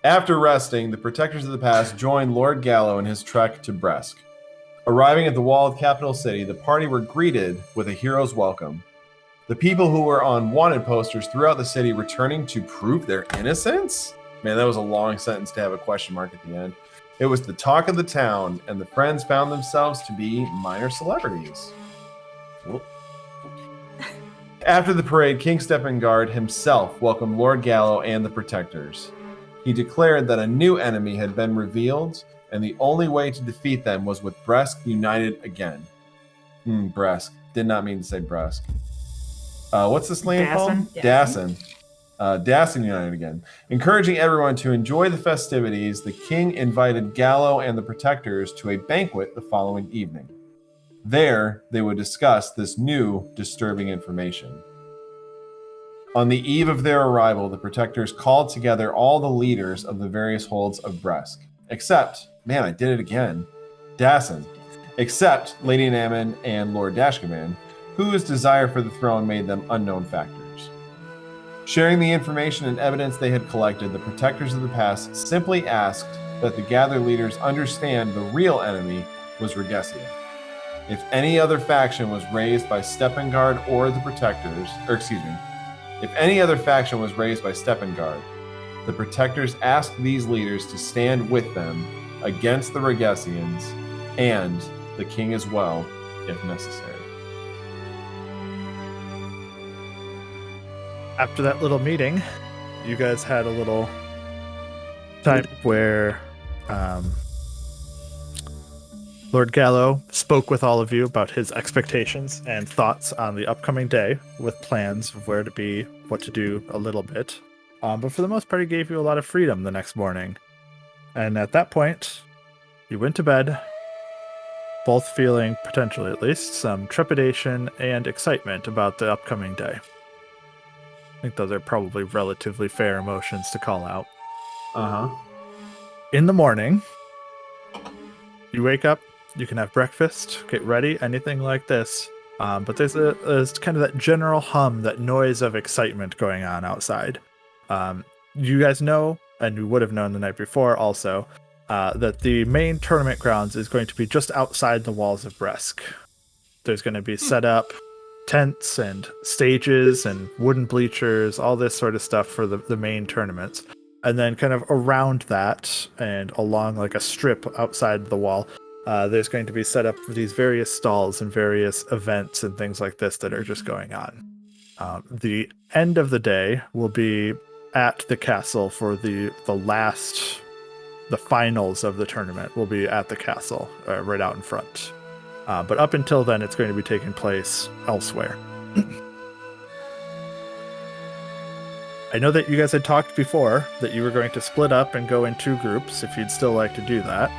After resting, the Protectors of the Past joined Lord Gallo in his trek to Bresk. Arriving at the walled capital city, the party were greeted with a hero's welcome. The people who were on wanted posters throughout the city returning to prove their innocence? Man, that was a long sentence to have a question mark at the end. It was the talk of the town, and the friends found themselves to be minor celebrities. Whoop. After the parade, King Steppengard himself welcomed Lord Gallo and the Protectors. He declared that a new enemy had been revealed, and the only way to defeat them was with Bresk united again. Bresk. Did not mean to say Bresk. What's this land called? Dassen. Dassen united again. Encouraging everyone to enjoy the festivities, the king invited Gallo and the Protectors to a banquet the following evening. There, they would discuss this new, disturbing information. On the eve of their arrival, the Protectors called together all the leaders of the various holds of Bresk, except, man, I did it again, Dassen, except Lady Nammon and Lord Dashkaman, whose desire for the throne made them unknown factors. Sharing the information and evidence they had collected, the Protectors of the Past simply asked that the gathered leaders understand the real enemy was Regesia. If any other faction was raised by Steppengard or the Protectors, if any other faction was raised by Steppengard, the Protectors asked these leaders to stand with them against the Regesians and the king as well, if necessary. After that little meeting, you guys had a little time where Lord Gallo spoke with all of you about his expectations and thoughts on the upcoming day, with plans of where to be, what to do a little bit. But for the most part, he gave you a lot of freedom the next morning. And at that point, you went to bed, both feeling, potentially at least, some trepidation and excitement about the upcoming day. I think those are probably relatively fair emotions to call out. In the morning, you wake up, you can have breakfast, get ready, anything like this. But there's kind of that general hum, that noise of excitement going on outside. You guys know, and you would have known the night before also, that the main tournament grounds is going to be just outside the walls of Bresk. There's going to be set up tents and stages and wooden bleachers, all this sort of stuff for the main tournaments. And then kind of around that and along like a strip outside the wall, there's going to be set up these various stalls and various events and things like this that are just going on. The end of the day will be at the castle for the finals of the tournament will be at the castle, right out in front. But up until then, it's going to be taking place elsewhere. I know that you guys had talked before that you were going to split up and go in 2 groups, if you'd still like to do that.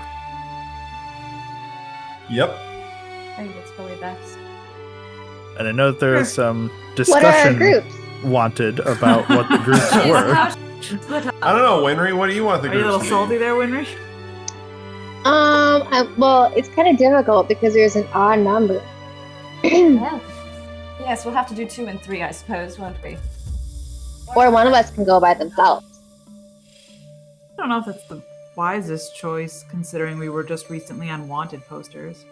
Yep. I think that's probably best. And I know that there is some discussion wanted about what the groups were. I don't know, Winry, what do you want the groups to be? Are you a little salty there, Winry? Well, it's kind of difficult because there's an odd number. Yeah. Yes, we'll have to do 2 and 3, I suppose, won't we? Or one of us can go by themselves. I don't know if it's the wisest choice, considering we were just recently on wanted posters.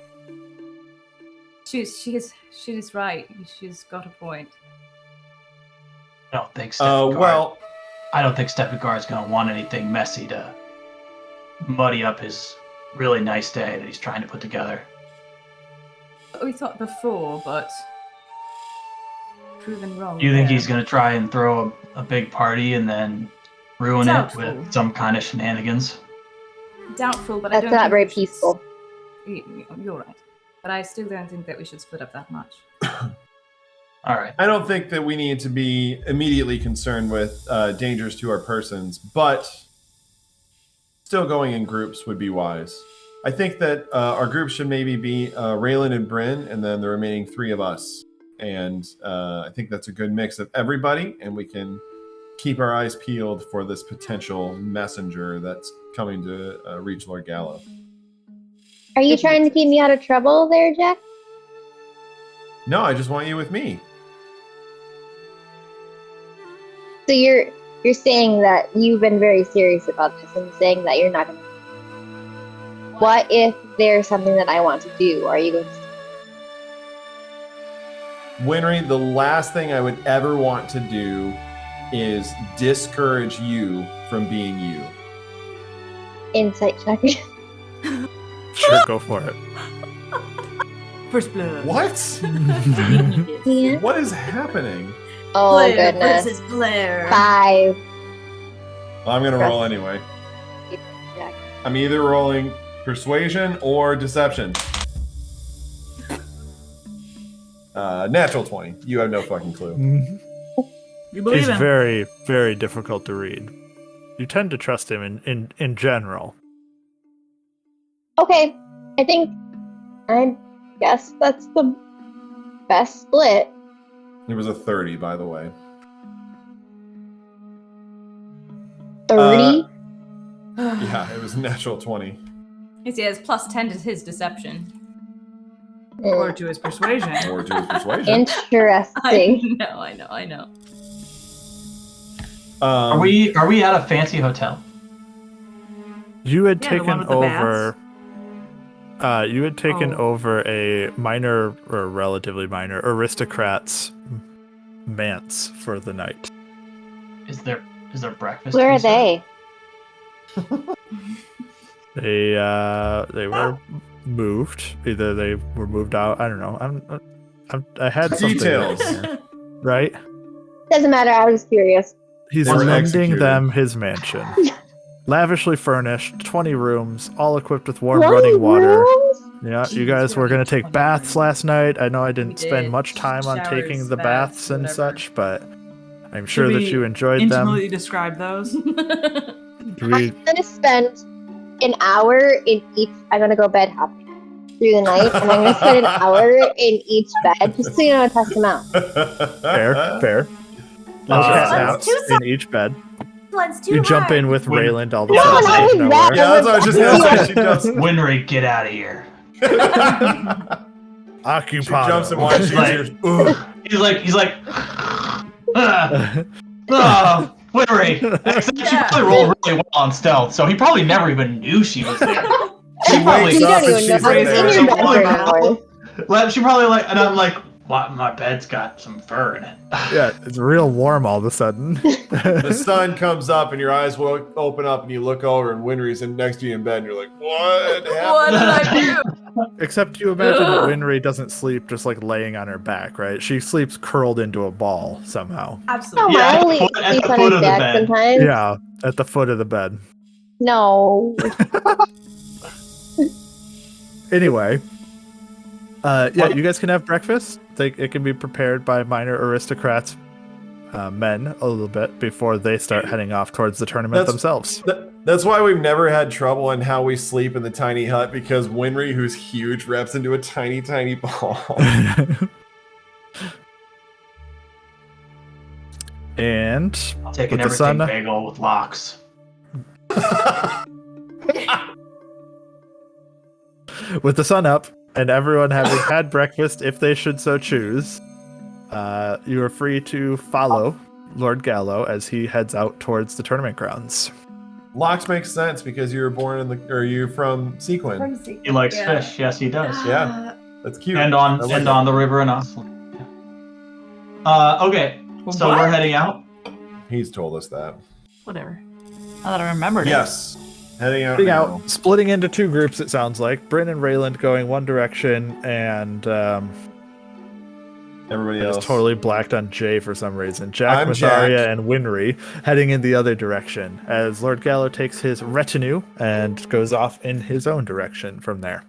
She's right. She's got a point. I don't think Steppengard's going to want anything messy to muddy up his really nice day that he's trying to put together. We thought before, but proven wrong. You think he's going to try and throw a big party and then ruin Doubtful. it with some kind of shenanigans? Doubtful, but that's not very peaceful. You're right. But I still don't think that we should split up that much. All right. I don't think that we need to be immediately concerned with dangers to our persons, but still going in groups would be wise. I think that our group should maybe be Rayland and Bryn, and then the remaining 3 of us. And I think that's a good mix of everybody, and we can keep our eyes peeled for this potential messenger that's coming to reach Lord Gallo. Are you trying to keep me out of trouble there, Jack? No, I just want you with me. So you're you're saying that you've been very serious about this and saying that you're not going to. What if there's something that I want to do? Are you going to? Winry, the last thing I would ever want to do is discourage you from being you. Insight check. Sure, go for it. First blood. What? Yeah. What is happening? Oh, Blair goodness. versus Blair. 5. I'm going to roll anyway. Check. I'm either rolling persuasion or deception. Natural 20. You have no fucking clue. You believe He's him. very, very difficult to read. You tend to trust him in general. Okay, I guess that's the best split. It was a 30, by the way. 30? Yeah, it was a natural 20. He has plus 10 to his deception. Or to his persuasion. Or to his persuasion. Interesting. I know. Are we at a fancy hotel? You had Yeah, the one taken with the over. You had taken Oh. over a minor or relatively minor aristocrat's manse for the night. Is there breakfast? Where to are be served? they? They were moved. Either they were moved out. I don't know. I had something Details. written here, right? Doesn't matter, I was curious. He's Or lending executed. them his mansion, lavishly furnished, 20 rooms, all equipped with warm 20 running water. rooms? Yeah, you Jeez, guys we were don't going need to take 20 baths rooms. last night. I know I didn't We spend did. much time on Showers, taking the baths, baths and whatever. such, but I'm sure Should that we you enjoyed Intimately them. describe those. We, I'm gonna spend an hour in each. I'm gonna go bed hopping through the night, and I'm gonna spend an hour in each bed just so you know, test them out. fair. No cat naps in each bed. Let's do You jump in with When- Rayland all of a No, sudden not out of even nowhere. that. Yeah, that's what I was just gonna say. She jumps. Winry, get out of here. She Occupado. jumps and watches Like- yours. Ugh. He's like, Winry. Except she probably rolled really well on stealth, so he probably never even knew she was there. She She probably, wakes You up don't and even know. she's I in was in there. your bed for an hour. she probably like, and I'm like, what? My bed's got some fur in it. Yeah, it's real warm all of a sudden. The sun comes up and your eyes will open up and you look over and Winry's in next to you in bed and you're like, what What happened? did I do? Except you imagine that Ugh. Winry doesn't sleep just like laying on her back, right? She sleeps curled into a ball somehow. No, Absolutely. Yeah, Miley at the sleeps on foot his of the back bed. sometimes. Yeah, at the foot of the bed. No. Anyway, yeah, you guys can have breakfast. It can be prepared by minor aristocrats, men, a little bit before they start heading off towards the tournament That's- themselves. That's why we've never had trouble in how we sleep in the tiny hut because Winry, who's huge, reps into a tiny, tiny ball. And Taking with the sun, everything bagel with locks. with the sun up, and everyone having had breakfast, if they should so choose, you are free to follow Lord Gallo as he heads out towards the tournament grounds. Locks makes sense because you were born you're from Sequin. He likes Yeah. fish. Yes, he does. Yeah. That's cute. And I like it. on the river in Oslo. Okay, so What? we're heading out. He's told us that. Whatever. Now that I remembered it. Yes. Heading out Heading now. out, splitting into two groups, it sounds like. Bryn and Rayland going one direction, and Everybody I else. just totally blacked on Jay for some reason. Jack, I'm Myetharia, Jack. and Winry heading in the other direction as Lord Gallo takes his retinue and goes off in his own direction from there.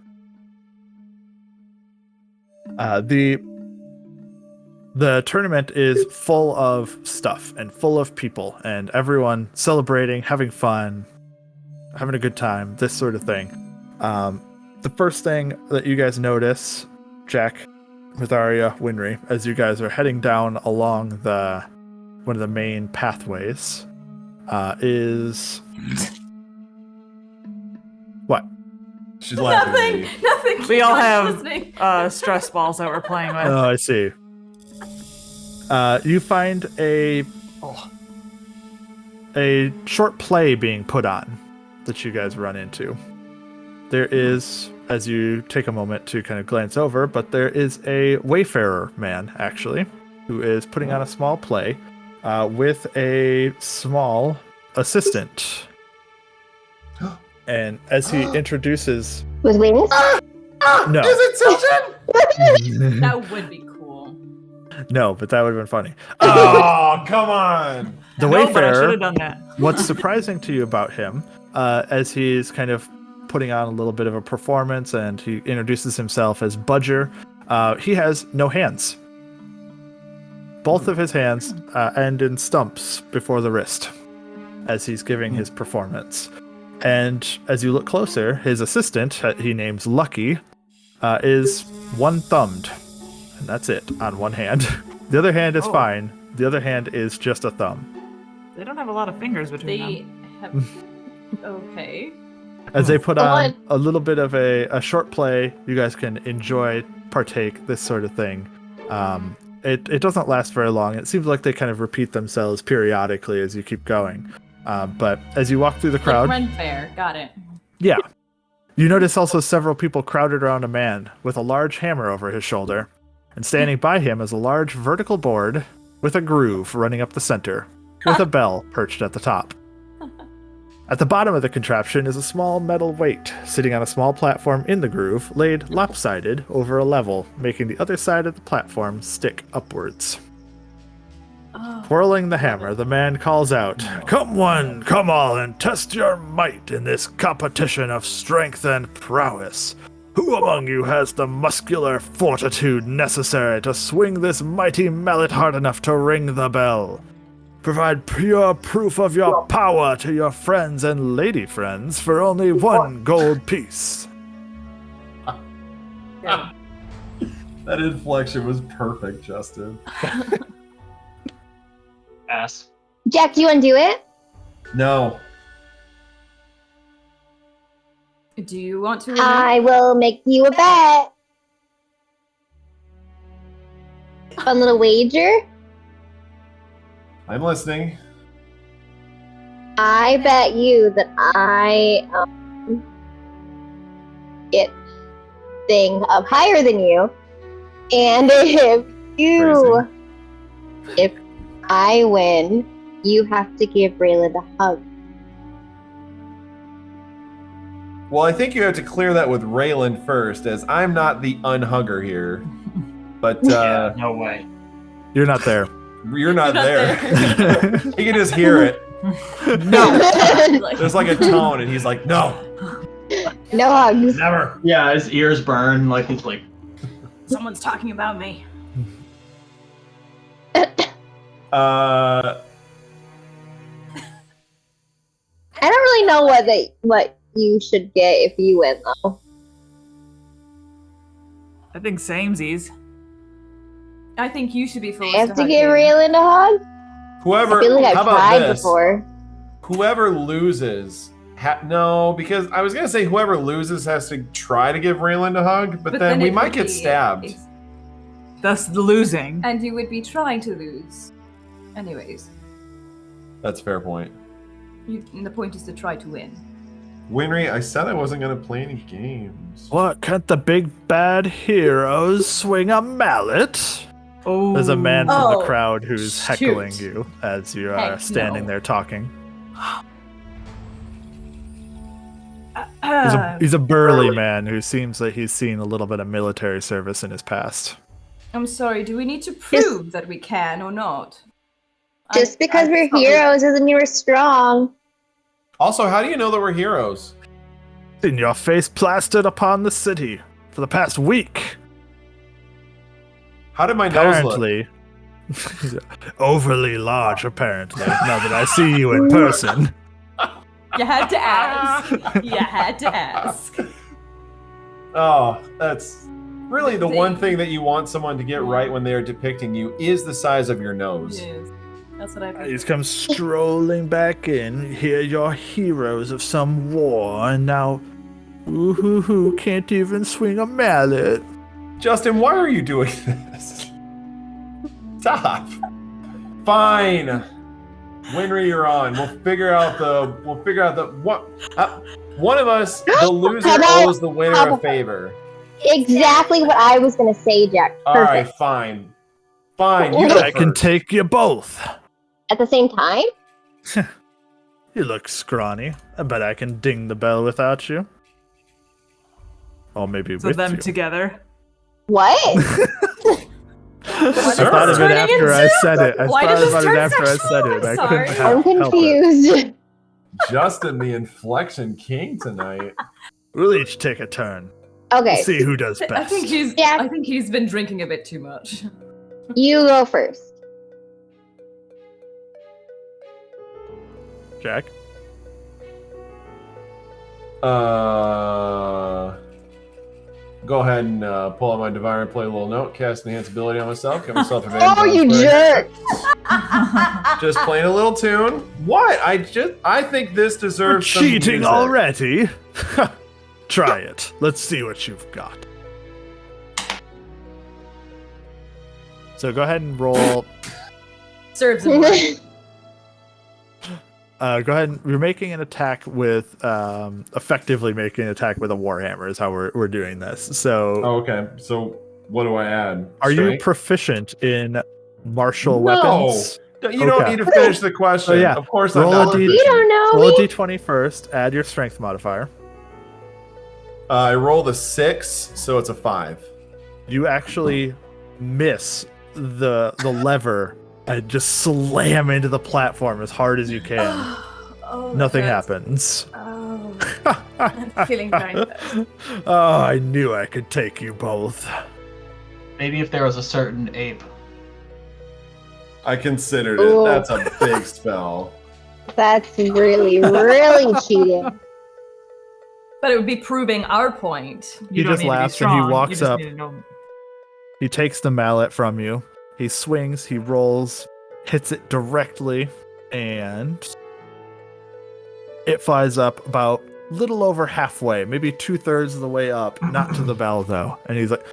The tournament is full of stuff and full of people and everyone celebrating, having fun, having a good time, this sort of thing. The first thing that you guys notice, Jack, Myetharia, Winry, as you guys are heading down along one of the main pathways, is what? She's laughing at Nothing. me. Nothing. We all Keep have listening. stress balls that we're playing with. Oh, I see. You find a a short play being put on that you guys run into. There is, as you take a moment to kind of glance over, but there is a wayfarer man, actually, who is putting on a small play with a small assistant. And as he introduces... With wings? No. Is it Susan? That would be cool. No, but that would have been funny. Oh, come on. The No, but I should wayfarer, have done that. what's surprising to you about him, as he's kind of putting on a little bit of a performance and he introduces himself as Budger, he has no hands. Both of his hands end in stumps before the wrist as he's giving his performance. And as you look closer, his assistant, he names Lucky, is one-thumbed. And that's it, on one hand. The other hand is fine. The other hand is just a thumb. They don't have a lot of fingers between They them. have. Okay. As they put on a little bit of a short play, you guys can enjoy, partake, this sort of thing. It doesn't last very long. It seems like they kind of repeat themselves periodically as you keep going. But as you walk through the crowd... Like Ren Fair, got it. Yeah. You notice also several people crowded around a man with a large hammer over his shoulder. And standing by him is a large vertical board with a groove running up the center, with a bell perched at the top. At the bottom of the contraption is a small metal weight, sitting on a small platform in the groove, laid lopsided over a level, making the other side of the platform stick upwards. Twirling the hammer, the man calls out, "Come one, come all, and test your might in this competition of strength and prowess. Who among you has the muscular fortitude necessary to swing this mighty mallet hard enough to ring the bell? Provide pure proof of your power to your friends and lady friends for only 1 gold piece." That inflection was perfect, Justin. Ass. Jack, do you want to do it? No. Do you want to? I will make you a bet. Fun little wager. I'm listening. I bet you that I get thing up higher than you, and if I win, you have to give Rayland a hug. Well, I think you have to clear that with Rayland first, as I'm not the unhugger here. But Yeah, no way. You're not there. you're not there. He can just hear it. No. There's like a tone, and he's like, "No, No hugs. never." Yeah, his ears burn like he's like, Someone's talking about me. I don't really know what you should get if you win, though. I think samesies. I think you should be first. I have to give Rayland a hug. Whoever, I feel like how I've about tried this? before. Whoever loses, no, because I was gonna say whoever loses has to try to give Rayland a hug, but then we it might would get be- stabbed. Thus the losing. And you would be trying to lose. Anyways, That's a fair point. the point is to try to win. Winry, I said I wasn't gonna play any games. What, can't the big bad heroes swing a mallet? Oh. There's a man from Oh, the crowd who's shoot. heckling you as you are Heck standing no. there talking. Ah, He's a burly man who seems like he's seen a little bit of military service in his past. I'm sorry, do we need to prove that we can or not? Just because we're thought we- heroes doesn't mean we're strong. Also, how do you know that we're heroes? Seen your face plastered upon the city for the past week. How did my nose look? Apparently, overly large. Apparently, now that I see you in person. You had to ask. You had to ask. Oh, that's really the one thing that you want someone to get right when they are depicting you is the size of your nose. Yes. That's what I've He's come strolling back in. Here, you're heroes of some war, and now, ooh, can't even swing a mallet. Justin, why are you doing this? Stop. Fine. Winry, you're on. We'll figure out the what. One of us, the loser, owes the winner a favor. Exactly what I was gonna say, Jack. All right, fine. You go I can first. take you both. At the same time? You look scrawny. I bet I can ding the bell without you. Or maybe So with them you. together. What? I thought of it after I said it. I Why thought does this about it turn after I said sexual? it. I I'm couldn't sorry. help I'm it. confused. Justin, the inflection king tonight. We'll each take a turn. Okay, We'll see who does best. I think he's been drinking a bit too much. you go first. Jack? Go ahead and pull out my divine and play a little note, cast enhance ability on myself, get myself advantage. Oh, on you inspiration. jerk! Just playing a little tune. What? I think this You're deserves some cheating music. already? Try it. Let's see what you've got. So go ahead and roll. Serves him right. Go ahead and you're making an attack with effectively making an attack with a warhammer is how we're doing this. So Oh, okay. So what do I add? are you Strength? proficient in martial No. weapons? You don't Okay. need to finish the question. Oh, yeah. Of course Roll I'm a not. D- You don't know Roll a me? d20 first, add your strength modifier. I rolled a 6, so it's a 5. You actually miss the lever and just slam into the platform as hard as you can. Oh, Nothing hurts. happens. Oh, I'm feeling very bad. Oh, I knew I could take you both. Maybe if there was a certain ape. I considered it. Ooh. That's a big spell. That's really, really cheating. But it would be proving our point. He You don't just need to be laughs and he strong, you walks just up. need to know- He takes the mallet from you. He swings, he rolls, hits it directly, and it flies up about a little over halfway, maybe 2/3 of the way up, not to the bell though. And he's like,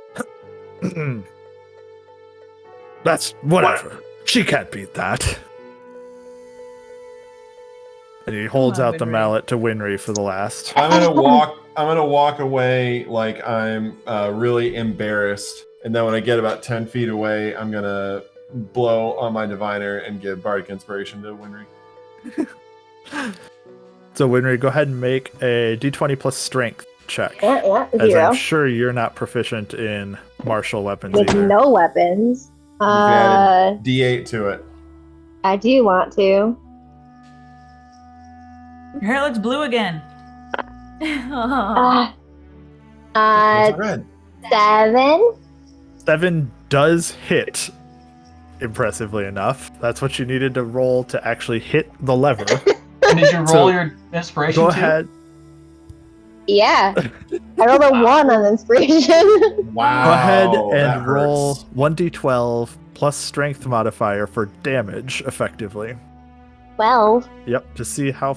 that's whatever. She can't beat that. And he holds Come on, out the Winry. mallet to Winry for the last. I'm gonna walk away like I'm really embarrassed, and then when I get about 10 feet away, I'm gonna blow on my diviner and give bardic inspiration to Winry. So Winry, go ahead and make a d20 plus strength check. Yeah, As 0. I'm sure you're not proficient in martial weapons With either. no weapons. You can add a D8 to it. I do want to. Your hair looks blue again. Uh, It's red. 7. 7 does hit, impressively enough. That's what you needed to roll to actually hit the lever. And did you roll So, your inspiration Go too? ahead. Yeah. I rolled a 1 on inspiration. Wow. Go ahead that and roll hurts. 1d12 plus strength modifier for damage, effectively. 12. Yep, to see how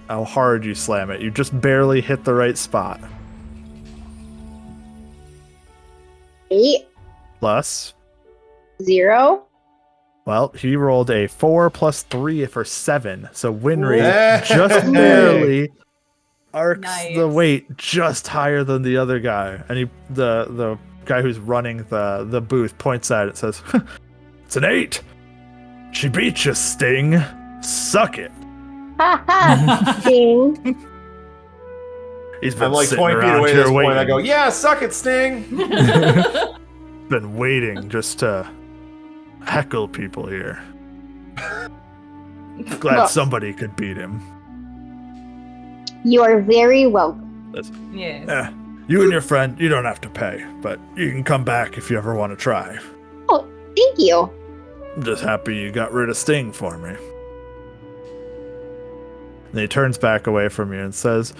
hard you slam it. You just barely hit the right spot. 8. Plus, 0. well, he rolled a 4 plus 3 for 7. So Winry Hey! just barely arcs Nice. the weight just higher than the other guy. And the guy who's running the booth points at it and says, "It's an 8. She beat you, Sting. Suck it." Ha ha. Ding. He's been I'm like sitting 20 feet around away at here this point. waiting. I go, yeah, suck it, Sting. Been waiting just to heckle people here. Glad Well- somebody could beat him. You are very welcome. Yes. Eh, you and your friend, you don't have to pay, but you can come back if you ever want to try. Oh, thank you. I'm just happy you got rid of Sting for me. And he turns back away from you and says,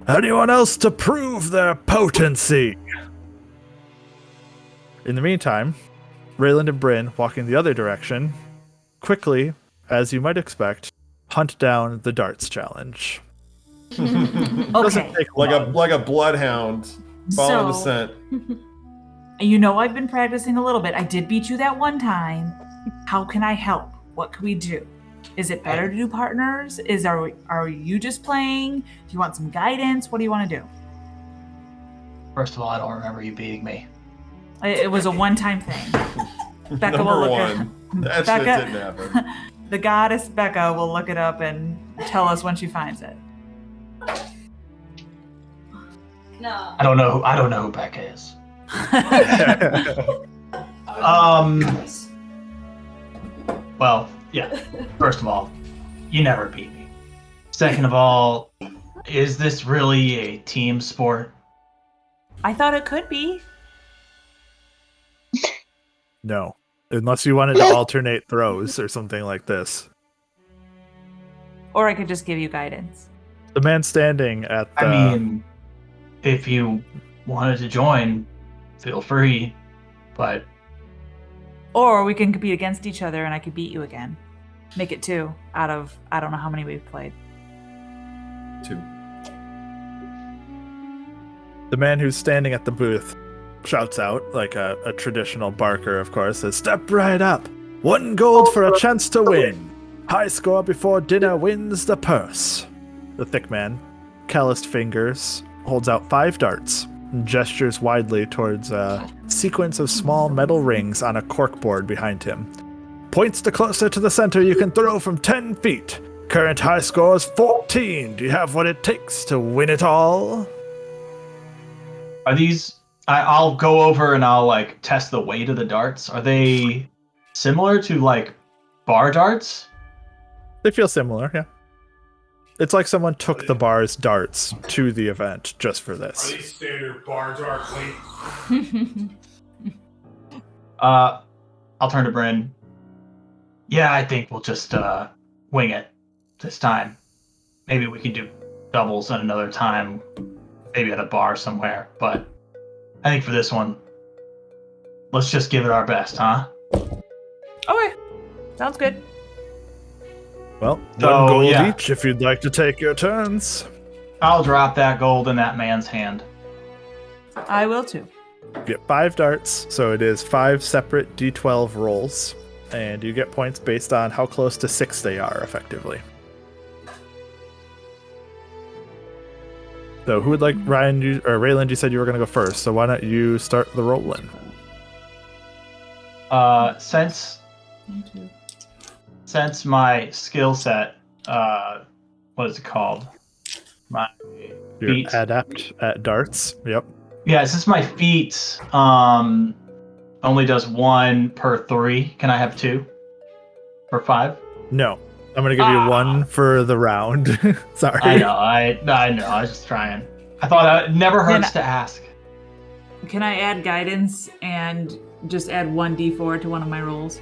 "Anyone else to prove their potency?" In the meantime, Rayland and Bryn, walking the other direction, quickly, as you might expect, hunt down the darts challenge. Doesn't Okay. take like long. a bloodhound following the So, scent. you know I've been practicing a little bit. I did beat you that one time. How can I help? What can we do? Is it better to do partners? Are you just playing? Do you want some guidance? What do you want to do? First of all, I don't remember you beating me. It was a one-time thing. Becca Number will look one. That shit Becca, didn't happen. the goddess Becca will look it up and tell us when she finds it. No. I don't know who Becca is. Well, yeah. First of all, you never beat me. Second of all, is this really a team sport? I thought it could be. No. Unless you wanted to alternate throws or something like this. Or I could just give you guidance. The man standing at the... I mean, if you wanted to join, feel free. But Or we can compete against each other and I could beat you again. Make it 2 out of, I don't know how many we've played. 2. The man who's standing at the booth shouts out, like a traditional barker, of course, says, "Step right up. 1 gold for a chance to win. High score before dinner wins the purse." The thick man, calloused fingers, holds out 5 darts and gestures widely towards a sequence of small metal rings on a corkboard behind him. "Points the closer to the center you can throw from 10 feet. Current high score is 14. Do you have what it takes to win it all?" are these? I'll go over and I'll like test the weight of the darts. Are they similar to like bar darts? They feel similar, yeah. It's like someone took the bar's darts to the event just for this. Are these standard bar dart weight? I'll turn to Bryn. Yeah, I think we'll just wing it this time. Maybe we can do doubles at another time, maybe at a bar somewhere. But I think for this one, let's just give it our best, huh? Okay. Sounds good. Well, So, 1 gold yeah. each if you'd like to take your turns. I'll drop that gold in that man's hand. I will too. You get 5 darts, so it is 5 separate D12 rolls, and you get points based on how close to 6 they are, effectively. So who would like, Ryan, or Rayland, you said you were going to go first, so why don't you start the rolling? Since my skill set, what is it called? My You're feat. adept at darts. Yep. Yeah, since my feat only does 1 per 3, can I have 2 for 5? No. I'm going to give you 1 for the round. Sorry. I know. I know. I was just trying. I thought it never hurts to ask. Can I add guidance and just add 1d4 to one of my rolls?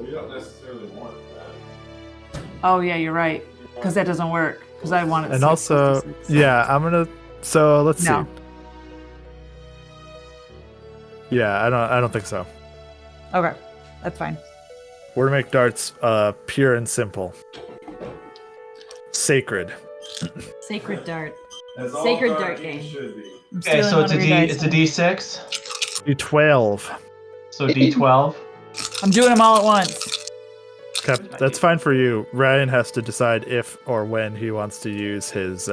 You don't necessarily want that. Oh yeah, you're right. Because that doesn't work. Because I wanted. And 6 also, 56. yeah, I'm going to, so let's No. see. Yeah, I don't think so. Okay, that's fine. We're to make darts pure and simple. Sacred. Sacred dart. As all Sacred dart dart games game. should be. I'm Okay, so stealing it's one a of your D. dice It's a then. D6. D12. So D12. I'm doing them all at once. Okay, that's fine for you. Ryan has to decide if or when he wants to use his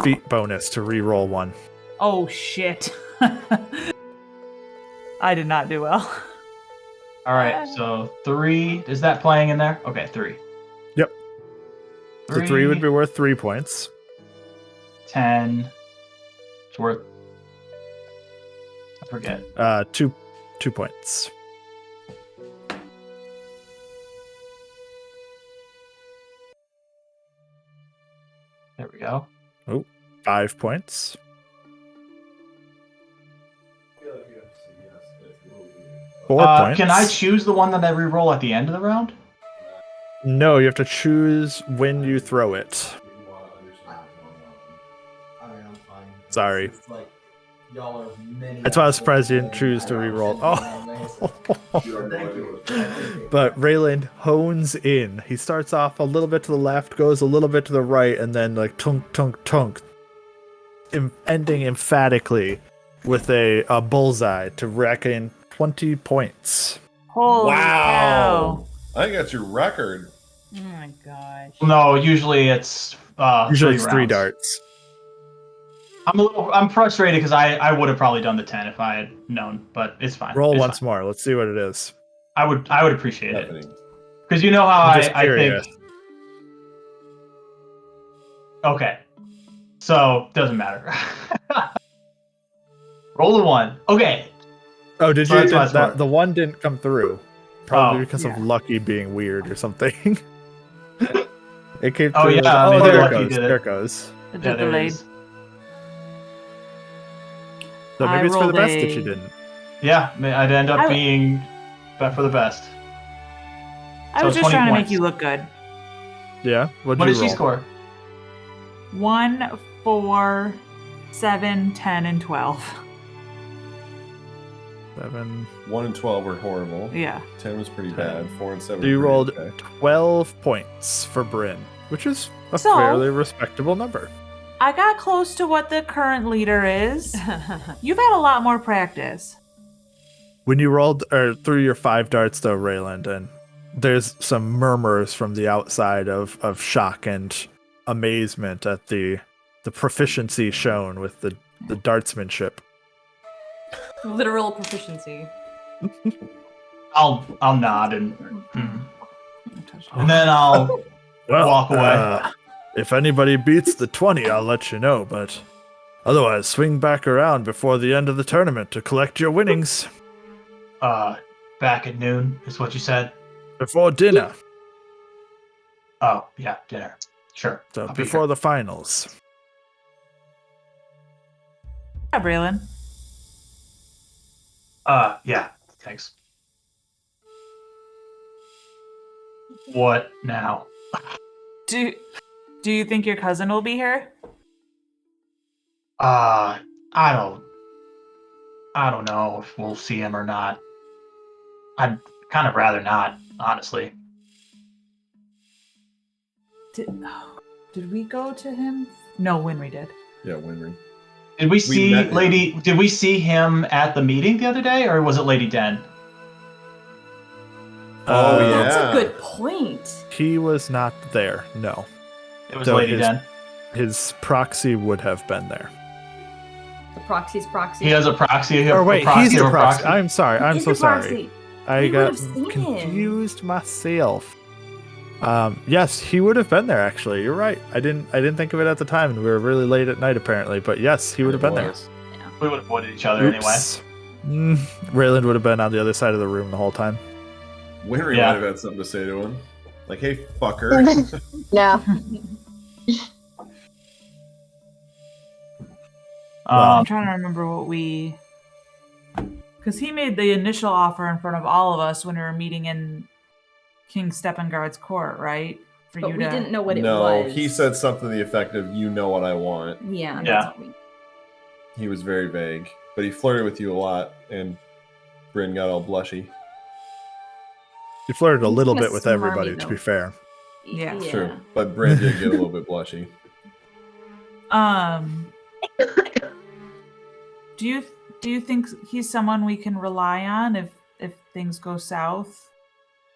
feat bonus to re-roll 1. Oh shit. I did not do well. All right. So 3. Is that playing in there? Okay, 3. Yep. So 3 would be worth 3 points. 10. It's worth. I forget. 2 points. There we go. 5 points. I feel like you have to say yes, but it's a little weird. 4 points. Can I choose the one that I re-roll at the end of the round? No, you have to choose when you throw it. You want to understand what's going on. I mean, I'm fine. Sorry. It's like, y'all are many. That's why I was surprised you didn't choose to re-roll. But Rayland hones in. He starts off a little bit to the left, goes a little bit to the right, and then like tunk, tunk, tunk, ending emphatically with a bullseye to rack in 20 points. Holy Wow. cow. I think that's your record. Oh my gosh. No, usually it's Usually 3 it's 3 rounds. darts. I'm frustrated because I would have probably done the 10 if I had known, but it's fine. Roll It's once fine. more. Let's see what it is. I would appreciate it. Happening. Because you know how I'm just I curious. think. Okay. So doesn't matter. Roll the 1. Okay. Oh, did So you? that's my Did that, score. the one didn't come through. Probably Oh, because yeah. of Lucky being weird or something. It came Oh, through. yeah, Oh, maybe there it Lucky goes. did it. There it goes. It Yeah, did there it delayed. is. So I maybe it's for the rolled best that you a- didn't. Yeah, I'd end up I- being for the best. I So was just 20 trying to make points. you look good. Yeah. What'd What you did roll? she score? 1, 4, 7, 10, and 12. 7. 1 and 12 were horrible. Yeah. 10 was pretty bad. 4 and 7 So you were rolled pretty okay. 12 points for Bryn, which is a So- fairly respectable number. I got close to what the current leader is. You've had a lot more practice. When you rolled or threw your 5 darts, though, Rayland, and there's some murmurs from the outside of shock and amazement at the proficiency shown with the dartsmanship. Literal proficiency. I'll nod and then I'll walk away. If anybody beats the 20, I'll let you know, but otherwise, swing back around before the end of the tournament to collect your winnings. Back at noon is what you said. Before dinner. Oh yeah, dinner. Sure. So I'll be before here. the finals. Yeah, Raylan. Yeah. Thanks. What now? Do you think your cousin will be here? I don't know if we'll see him or not. I'd kind of rather not, honestly. Did we go to him? No, Winry did. Yeah, Winry. Did we see met him. Did we see him at the meeting the other day, or was it Lady Den? Oh, yeah. That's a good point. He was not there, no. It was So Lady Den. His proxy would have been there. The proxy's proxy. He has a proxy. Or wait, proxy he's the or proxy. I'm sorry. I'm He's so the sorry. proxy. I We got would've seen him. confused myself. Yes, he would have been there. Actually, you're right. I didn't think of it at the time, and we were really late at night. Apparently, but yes, he would have been there. We would have avoided each other anyway. Oops. Rayland would have been on the other side of the room the whole time. Winry Yeah. might have had something to say to him. Like, hey, fucker. No. I'm trying to remember what we... Because he made the initial offer in front of all of us when we were meeting in King Steppengard's court, right? For But you we to... didn't know what it No, was. he said something to the effect of, you know what I want. Yeah. Yeah. That's what we... He was very vague. But he flirted with you a lot, and Bryn got all blushy. He flirted a He's little kinda bit with smarmy, everybody, to though. be fair. Yeah. True. But Bryn did get a little bit blushy. Do you think he's someone we can rely on if things go south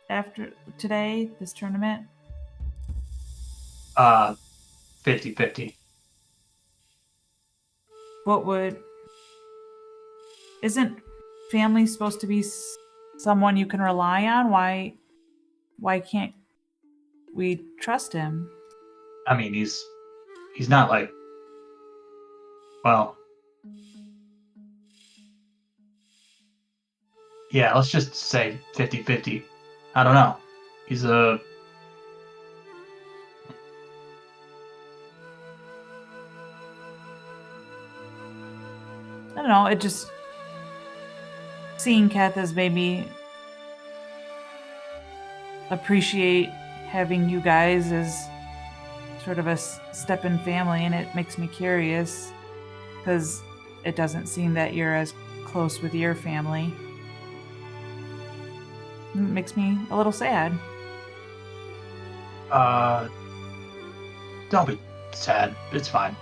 after today, this tournament? 50-50. What would... Isn't family supposed to be someone you can rely on? Why can't we trust him? I mean, he's not like, well, yeah, let's just say 50-50. I don't know. He's a... I don't know, it just... Seeing Kath as maybe appreciate having you guys as sort of a step in family, and it makes me curious because it doesn't seem that you're as close with your family. It makes me a little sad. Don't be sad. It's fine.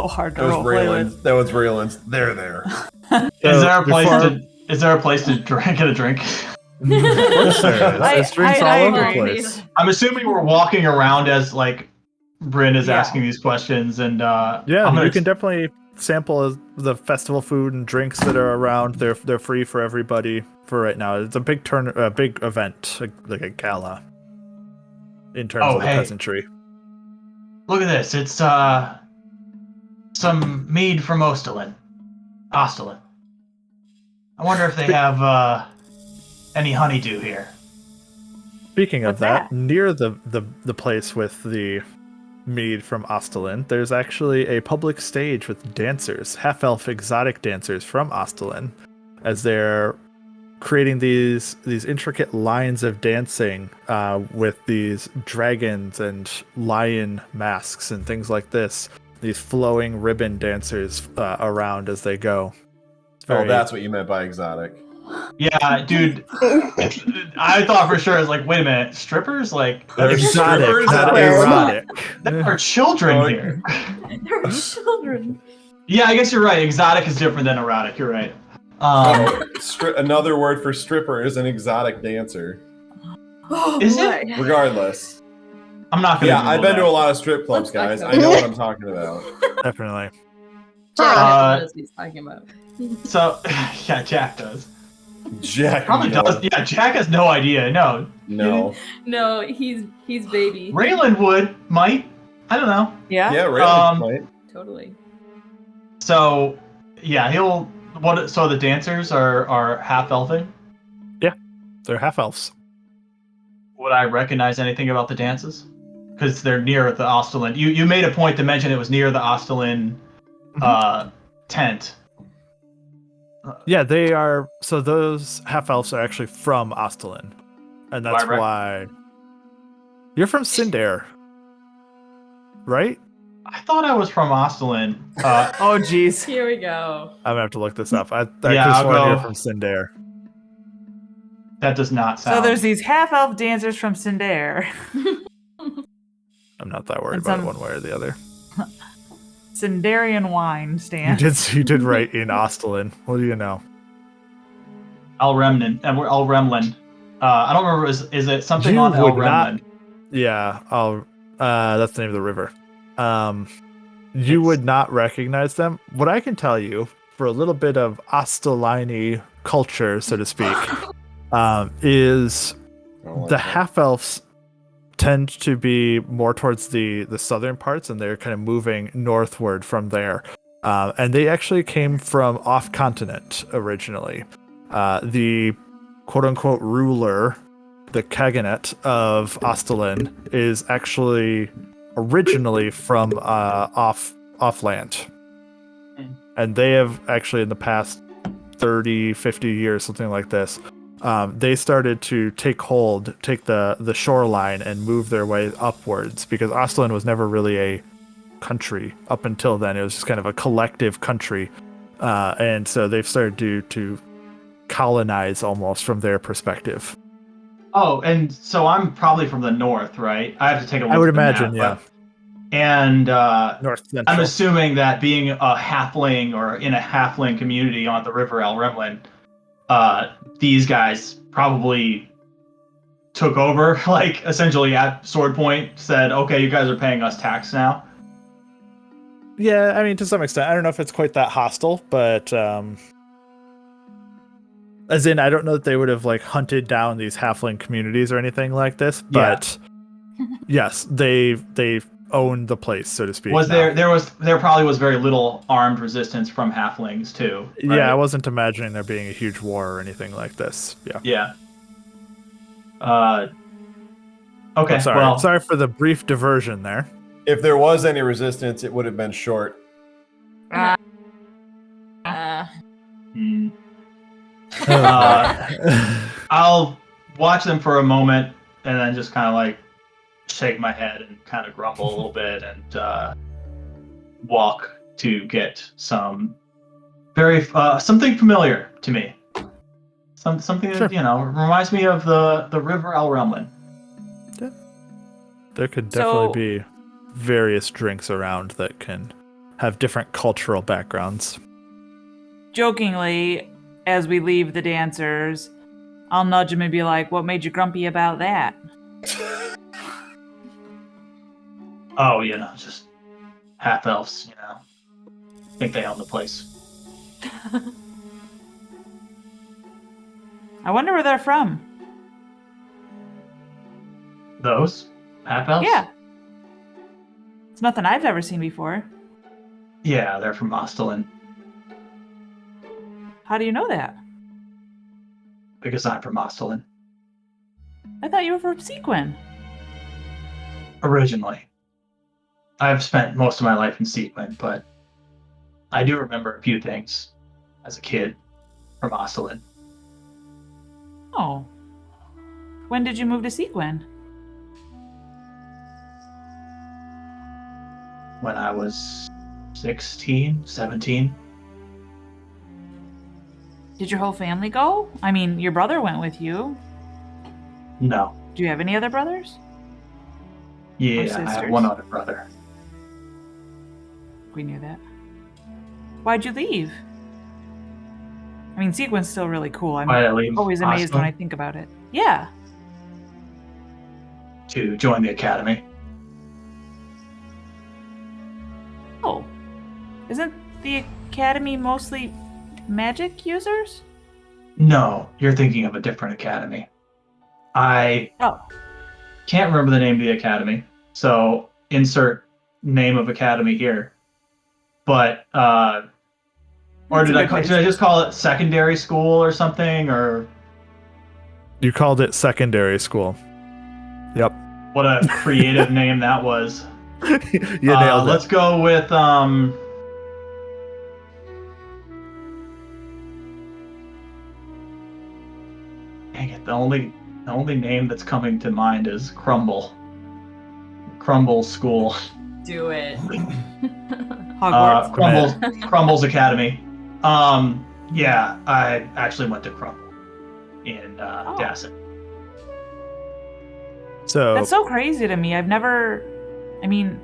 so hard to That was roleplay with. Rayland. That was Rayland's. There. Is there a place before- to? Is there a place to drink? Get a drink? Of course there is. There's drinks all I over the agree. place. I'm assuming we're walking around as like Bryn is Yeah. asking these questions, and Yeah, I'm gonna you can definitely sample the festival food and drinks that are around. They're free for everybody for right now. It's a big big event, like a gala. In terms Oh, of the hey. peasantry. look at this. It's some mead from Ostelin. I wonder if they have any honeydew here. Speaking of What's that, that? near the place with the mead from Ostelin, there's actually a public stage with dancers, half-elf exotic dancers from Ostelin, as they're creating these intricate lines of dancing with these dragons and lion masks and things like this. These flowing ribbon dancers around as they go. It's Oh, very- that's what you meant by exotic. Yeah, dude. I thought for sure. I was like, wait a minute, strippers? Like, They're exotic, strippers? not There. erotic. there are children here. They're children. Yeah, I guess you're right. Exotic is different than erotic. You're right. Oh, another word for stripper is an exotic dancer. Oh, Is it? boy. Regardless. I'm not gonna. Yeah, Google I've been that. to a lot of strip clubs, guys. I know what I'm talking about. Definitely. Jack knows what he's talking about. So, yeah, Jack does. Jack. Probably no. does. Yeah, Jack has no idea. No. No. No, he's baby. Rayland might. I don't know. Yeah? Yeah, really. Right? Totally. So, yeah, he'll. What? So the dancers are half elfin. They're half elves. Would I recognize anything about the dances? Because they're near the Ostelin. You made a point to mention it was near the Ostelin tent. Yeah, they are. So those half elves are actually from Ostelin, and that's Why, right? why you're from Cinder, right? I thought I was from Ostelin. Oh, jeez. Here we go. I'm gonna have to look this up. I Yeah, just I'll want to go. hear from Cinder. That does not sound. So there's these half-elf dancers from Cinder. I'm not that worried And about some- it one way or the other. Cinderian wine You stand. did right in Ostelin. What do you know? El Remnant. El Remland. I don't remember. Is it something You on El would not- Remland? Yeah, that's the name of the river. You would not recognize them. What I can tell you, for a little bit of Ostelini culture, so to speak, is I don't like the that. half elves tend to be more towards the southern parts, and they're kind of moving northward from there. And they actually came from off continent originally. The quote unquote ruler, the Kaganet of Ostelin, is actually originally from off land. And they have actually, in the past 30, 50 years, something like this, they started to take the shoreline and move their way upwards, because Ostelin was never really a country up until then. It was just kind of a collective country. And so they've started to colonize almost from their perspective. Oh, and so I'm probably from the north, right? I have to take a look. I would at the imagine, map, yeah. but- And North I'm Central. assuming that being a halfling or in a halfling community on the river El Remlin, these guys probably took over, like essentially at sword point, said, "Okay, you guys are paying us tax now." Yeah, I mean, to some extent. I don't know if it's quite that hostile, but as in, I don't know that they would have like hunted down these halfling communities or anything like this, but yes, they owned the place, so to speak. Was now. there probably was very little armed resistance from halflings too. Right? Yeah, I wasn't imagining there being a huge war or anything like this. Yeah. Yeah. Okay. I'm sorry. Well, Sorry for the brief diversion there. If there was any resistance, it would have been short. hmm. I'll watch them for a moment and then just kind of like shake my head and kind of grumble a little bit and walk to get some something familiar to me. Something that Sure. reminds me of the river El Remlin. There could So- definitely be various drinks around that can have different cultural backgrounds. Jokingly, as we leave the dancers, I'll nudge him and be like, "What made you grumpy about that?" Oh, just half elves, think they own the place. I wonder where they're from. Those half elves? Yeah. It's nothing I've ever seen before. Yeah, they're from Ostalin. How do you know that? Because I'm from Ostalin. I thought you were from Sequin. Originally. I've spent most of my life in Sequin, but I do remember a few things as a kid from Ostalin. Oh. When did you move to Sequin? When I was 16, 17. Did your whole family go? I mean, your brother went with you. No. Do you have any other brothers? Yeah, Or I have sisters? one other brother. We knew that. Why'd you leave? I mean, Sequin's still really cool. I'm Why'd I leave always amazed when Ostalin? I think about it. Yeah. To join the academy. Oh. Isn't the academy mostly magic users? No, you're thinking of a different academy. I Oh. can't remember the name of the academy, so insert name of academy here. But or That's a did I good did I just call it secondary school or something, or You called it secondary school. Yep. what a creative name that was. You nailed it. Let's go with Dang it, the only name that's coming to mind is Crumble. Crumble School. Do it. Hogwarts. Crumble's Academy. Yeah, I actually went to Crumble in Dasset. So That's so crazy to me. I've never. I mean,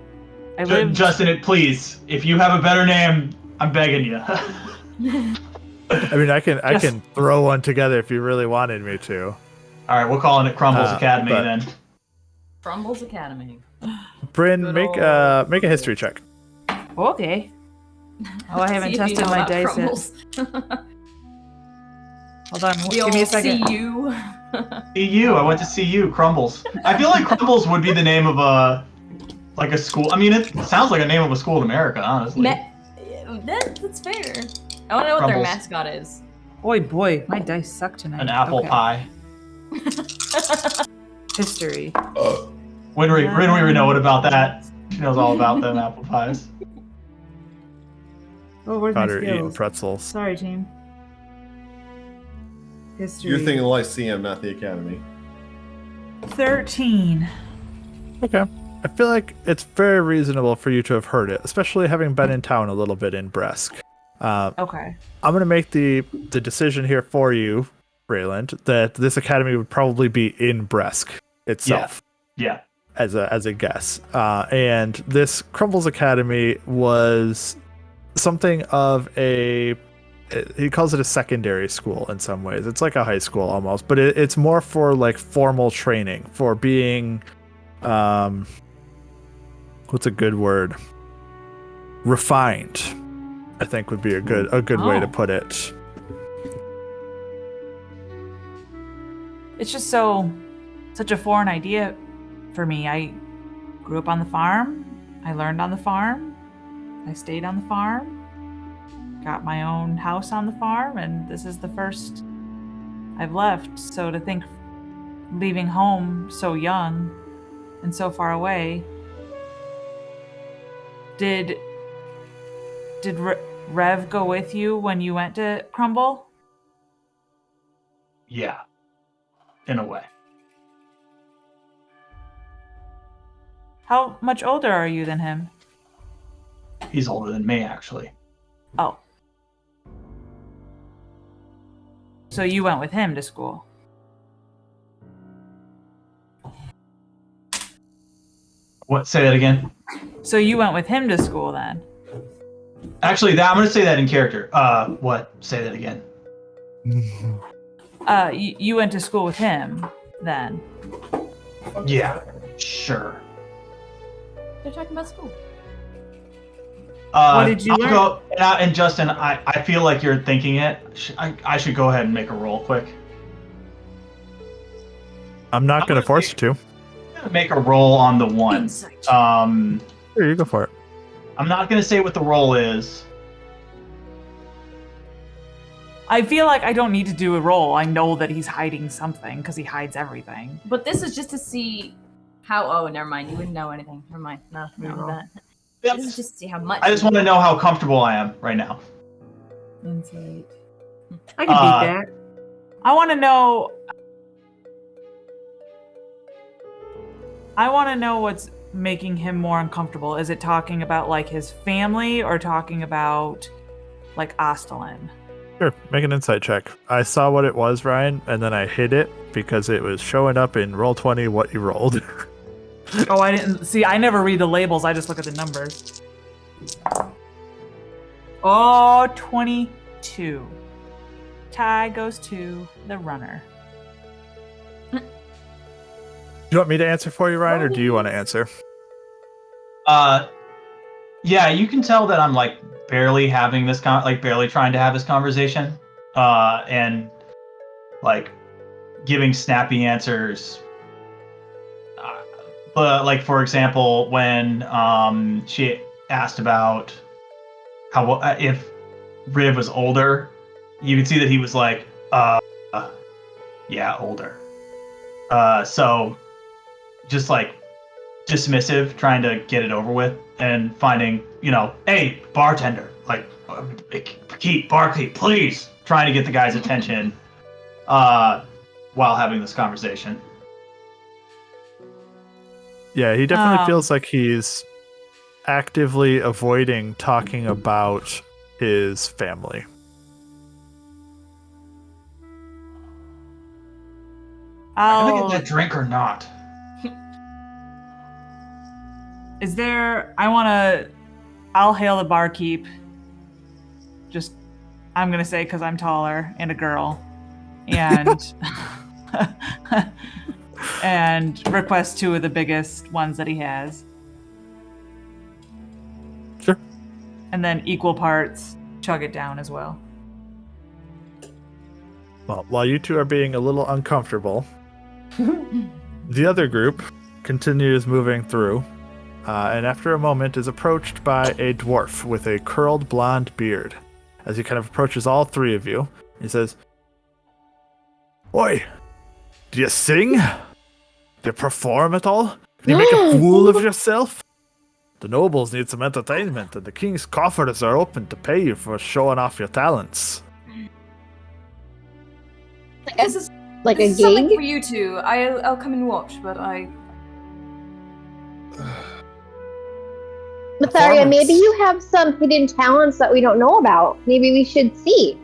I lived. Justin, please, if you have a better name, I'm begging you. I mean, I can throw one together if you really wanted me to. All right, we're calling it Crumble's Academy but- then. Crumbles Academy. Bryn, Good make a history check. Okay. Oh, I haven't See if you tested know my about dice crumbles. yet. Hold on. The Give me a old second. CU. CU, I went to CU, Crumbles. I feel like Crumbles would be the name of a school. I mean, it sounds like a name of a school in America, honestly. That's fair. I want to know what their Crumbles. mascot is. Boy, my dice suck tonight. An apple Okay. pie. History. Winry would know what about that. She knows all about them apple pies. Oh, where's my Powder eating skills? pretzels. Sorry, team. History. You're thinking Lyceum, not the Academy. 13. Okay. I feel like it's very reasonable for you to have heard it, especially having been in town a little bit in Bresk. Okay. I'm going to make the decision here for you, Rayland, that this academy would probably be in Bresk itself. Yeah. As a guess. And this Crumbles Academy was something of he calls it a secondary school in some ways. It's like a high school almost, but it's more for like formal training, for being what's a good word? Refined, I think would be a good way to put it. It's just such a foreign idea for me. I grew up on the farm. I learned on the farm. I stayed on the farm. Got my own house on the farm, and this is the first I've left. So to think leaving home so young and so far away. Did Rev go with you when you went to Crumble? Yeah. In a way. How much older are you than him? He's older than me, actually. Oh. So you went with him to school? What? Say that again? So you went with him to school then? Actually, I'm going to say that in character. What? Say that again. You went to school with him then. Yeah, sure. They're talking about school. What did you learn? Go, and Justin, I feel like you're thinking it. I should go ahead and make a roll quick. I'm not going to force you to. I'm gonna make a roll on the one. Insight. Here, you go for it. I'm not going to say what the roll is. I feel like I don't need to do a roll. I know that he's hiding something because he hides everything. But this is just to see how. Oh, never mind. You wouldn't know anything. Never mind. No, that. This is just to see how much. I just want to know how comfortable I am right now. Insight. I can beat that. I want to know. I want to know what's making him more uncomfortable. Is it talking about like his family or talking about like Ostalin? Sure, make an insight check. I saw what it was, Ryan, and then I hid it because it was showing up in Roll20 what you rolled. Oh, I didn't see. I never read the labels. I just look at the numbers. Oh, 22. Tie goes to the runner. Do you want me to answer for you, Ryan, or do you want to answer? Yeah, you can tell that I'm like barely having this barely trying to have this conversation, and like giving snappy answers. But like for example, when she asked about how if Riv was older, you could see that he was like, yeah, older. So just like dismissive, trying to get it over with, and finding, hey, bartender, like, barkeep, please, trying to get the guy's attention while having this conversation. Yeah, he definitely feels like he's actively avoiding talking about his family. Am I gonna get that drink or not? Is there... I'll hail the barkeep. Just, I'm going to say because I'm taller and a girl. And... and request 2 of the biggest ones that he has. Sure. And then equal parts, chug it down as well. Well, while you two are being a little uncomfortable, the other group continues moving through, and after a moment is approached by a dwarf with a curled blonde beard. As he kind of approaches all 3 of you, he says, "Oi, do you sing? Do you perform at all? Can you make a fool of yourself? The nobles need some entertainment, and the king's coffers are open to pay you for showing off your talents." This is Like this a is something gig? for you two. I'll come and watch, but Myetharia, maybe you have some hidden talents that we don't know about. Maybe we should see.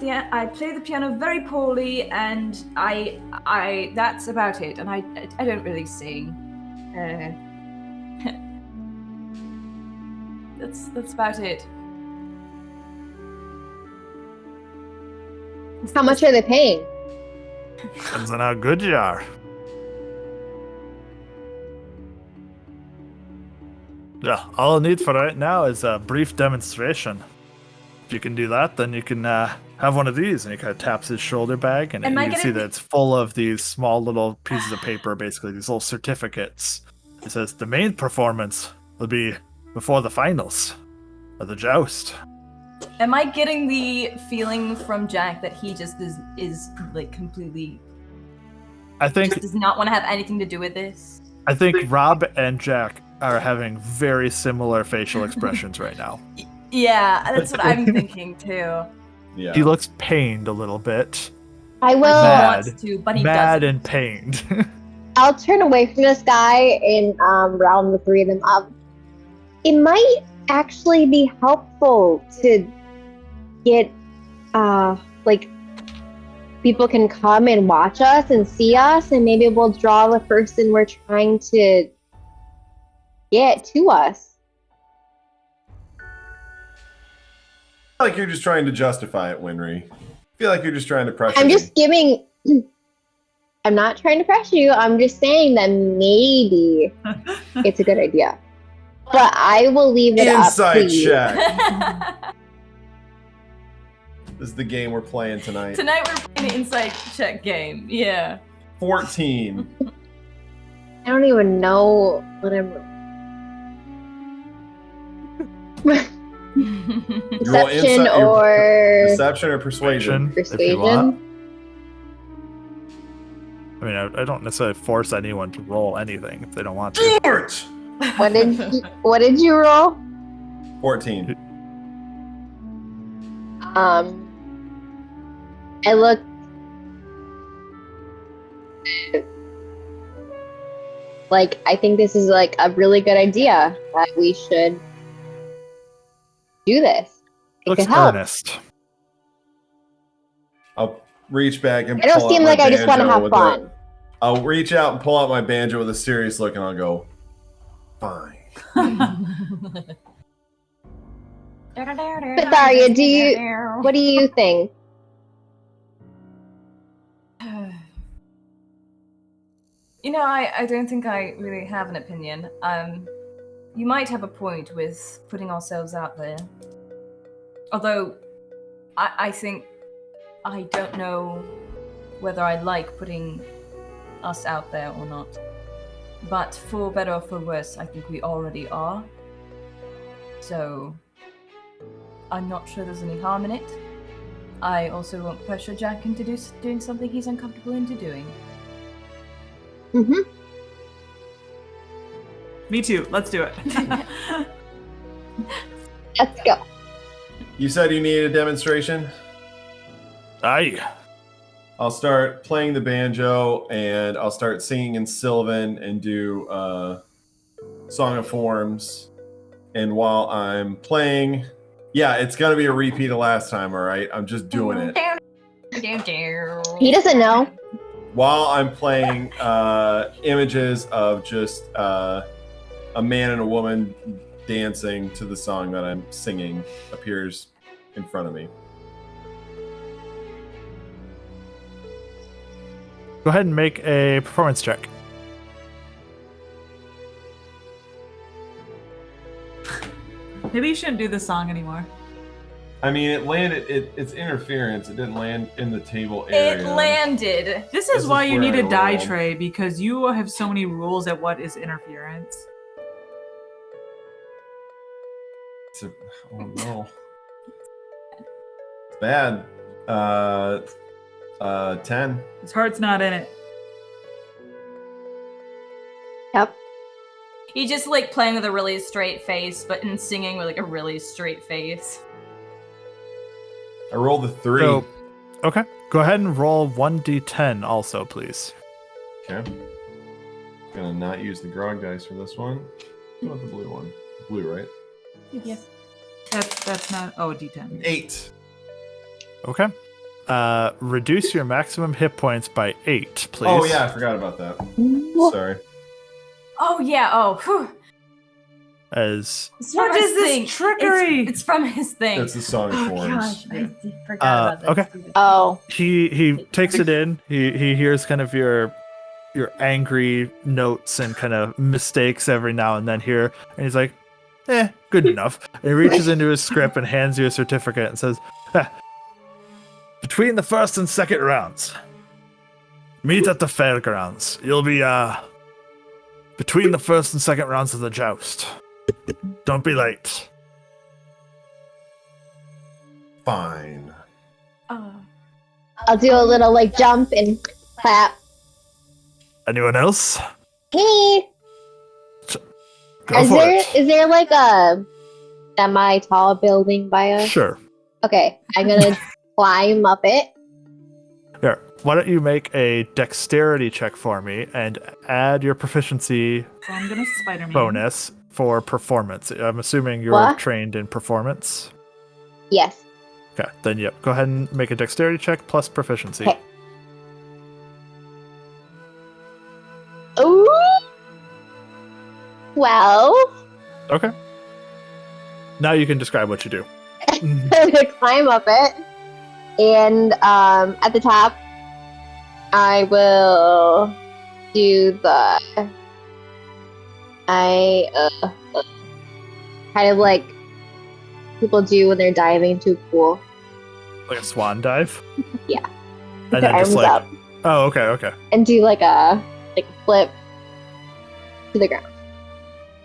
yeah, I play the piano very poorly, and I that's about it. And I don't really sing. That's about it. How much are they paying? Depends on how good you are. Yeah, all I need for right now is a brief demonstration. If you can do that, then you can have one of these. And he kind of taps his shoulder bag, and Am I you can gonna see be- that it's full of these small little pieces of paper, basically, these little certificates. It says the main performance will be before the finals of the joust. Am I getting the feeling from Jack that he just is like completely I think just does not want to have anything to do with this? I think Rob and Jack are having very similar facial expressions right now. Yeah, that's what I'm thinking too. Yeah. He looks pained a little bit. I will. Mad. Wants to, but he Mad doesn't. and pained. I'll turn away from this guy and round the 3 of them up. It might actually be helpful to get like people can come and watch us and see us, and maybe we'll draw the person we're trying to get to us. like you're just trying to justify it, Winry. I feel like you're just trying to pressure I'm me. just giving. I'm not trying to pressure you. I'm just saying that maybe it's a good idea. But I will leave it up to Insight you. check. This is the game we're playing tonight. Tonight we're playing the insight check game. Yeah. 14. I don't even know what I'm. You roll Deception insight- or Deception or persuasion? If you want. persuasion. I mean, I don't necessarily force anyone to roll anything if they don't want to. George! What did you roll? 14. I looked. Like, I think this is like a really good idea that we should do this. It Looks could help. earnest. I'll reach back and I don't pull seem out like my I just want to banjo have with fun. I'll reach out and pull out my banjo with a serious look and I'll go, fine. Myetharia, what do you think? You know, I don't think I really have an opinion. You might have a point with putting ourselves out there. Although, I think I don't know whether I like putting us out there or not. But for better or for worse, I think we already are. So, I'm not sure there's any harm in it. I also won't pressure Jack into doing something he's uncomfortable into doing. Mm-hmm. Me too. Let's do it. Let's go. You said you needed a demonstration? Aye. I'll start playing the banjo and I'll start singing in Sylvan and do Song of Forms. And while I'm playing, yeah, it's going to be a repeat of last time, all right? I'm just doing it. He doesn't know. While I'm playing images of just a man and a woman dancing to the song that I'm singing appears in front of me. Go ahead and make a performance check. Maybe you shouldn't do this song anymore. I mean, it landed. It's interference. It didn't land in the table area. It landed. This is why you where need I a die rolled. tray, because you have so many rules at what is interference. Oh no, it's bad. 10. His heart's not in it. Yep. He just like playing with a really straight face, but in singing with like a really straight face. I rolled a 3. So, okay. Go ahead and roll 1d10 also, please. Okay. Gonna not use the grog dice for this one. What about the blue one? Blue, right? Yes. That's not. Oh, D10. An 8. Okay. Reduce your maximum hit points by 8, please. Oh yeah, I forgot about that. Sorry. Oh yeah. Oh. Whew. As It's What from his is this thing. trickery? It's from his thing. That's the Song of Oh Forms. gosh, I forgot about that. okay. stupid- Oh. he takes it in. He hears kind of your angry notes and kind of mistakes every now and then here, and he's like, good enough. And he reaches into his script and hands you a certificate and says, between the first and second rounds, meet at the fairgrounds. You'll be between the first and second rounds of the joust. Don't be late. Fine. I'll do a little like jump and clap. Anyone else? Me. Go for it. Is there like a semi-tall building by us? Sure. Okay, I'm gonna climb up it. Here, why don't you make a dexterity check for me and add your proficiency So I'm gonna Spider-Man. bonus for performance. I'm assuming you're What? trained in performance. Yes. Okay, then yep. Go ahead and make a dexterity check plus proficiency. Okay. Ooh. 12. Okay. Now you can describe what you do. to climb up it. And at the top, I will do the kind of like people do when they're diving into a pool. Like a swan dive? Yeah. And With then their just arms like, up oh, okay. and do like a flip to the ground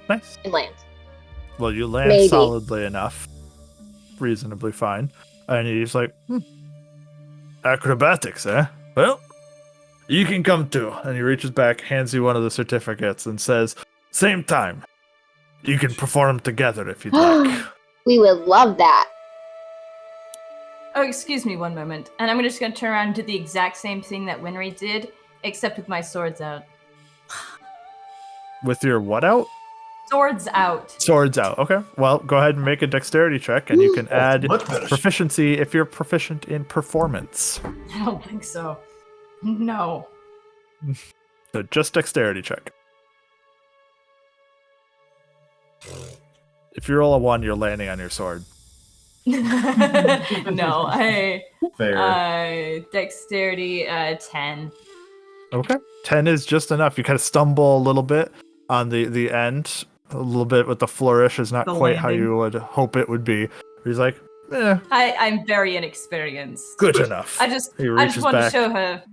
Nice. and land. Well, you land Maybe. solidly enough. Reasonably fine. And he's like, acrobatics, eh? Well, you can come too. And he reaches back, hands you one of the certificates, and says, same time. You can perform together if you'd like. We would love that. Oh, excuse me one moment. And I'm just going to turn around and do the exact same thing that Winry did, except with my swords out. With your what out? Swords out. Swords out. Okay. Well, go ahead and make a dexterity check, and you can add much better. proficiency if you're proficient in performance. I don't think so. No. So just dexterity check. If you roll a 1, you're landing on your sword. No, Fair. dexterity 10. Okay. 10 is just enough. You kind of stumble a little bit on the end. A little bit with the flourish is not The quite how landing. you would hope it would be. He's like, I'm very inexperienced. good enough. I just He reaches wanted back, to show her.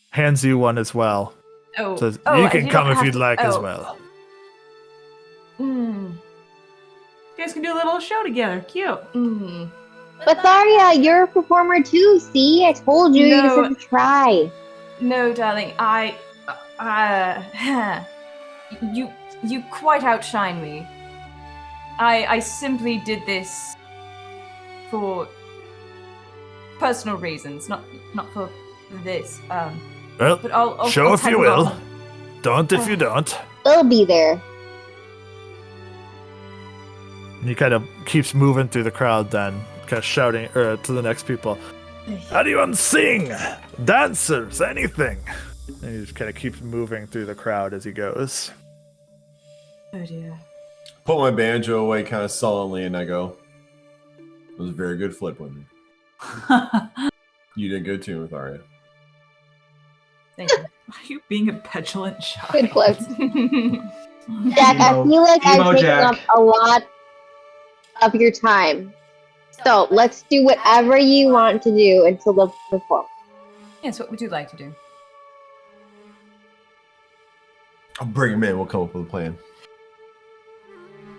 hands you one as well. Oh, Says, oh, you can don't come if have you'd to- like as oh. well. Mm, You guys can do a little show together. Cute. mm. Myetharia, you're a performer too. See, I told you you just No. have to try. No, darling, you quite outshine me. I simply did this for personal reasons, not for this. Well, But I'll show I'll if you tag will. along. Don't if you don't. We'll be there. And he kind of keeps moving through the crowd then, kind of shouting to the next people. Anyone sing? Dancers? Anything? And he just kind of keeps moving through the crowd as he goes. Oh dear. Put my banjo away kind of sullenly, and I go, it was a very good flip with me. You did good too, Myetharia. Thank you. Are you being a petulant child? Good flip. Jack, I feel like Emo I've taken Jack. up a lot of your time. So let's do whatever you want to do until the performance. Yes, what would you like to do? I'll bring him in. We'll come up with a plan.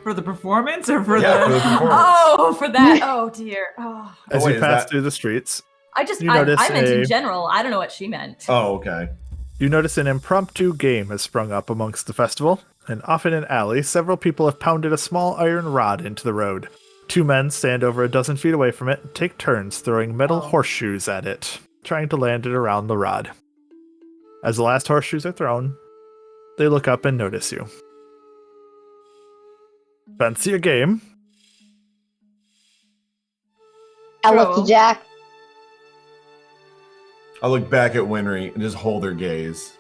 For the performance or for Yeah, for the the... performance. Oh, for that. Oh dear. Oh. As wait, you is pass that- through the streets, I just You I notice meant a- in general. I don't know what she meant. Oh, okay. you notice an impromptu game has sprung up amongst the festival, and off in an alley, several people have pounded a small iron rod into the road. 2 men stand over a dozen feet away from it and take turns throwing metal horseshoes at it, trying to land it around the rod. As the last horseshoes are thrown, they look up and notice you. Fancy a game? I look to Troll. Jack. I look back at Winry and just hold her gaze.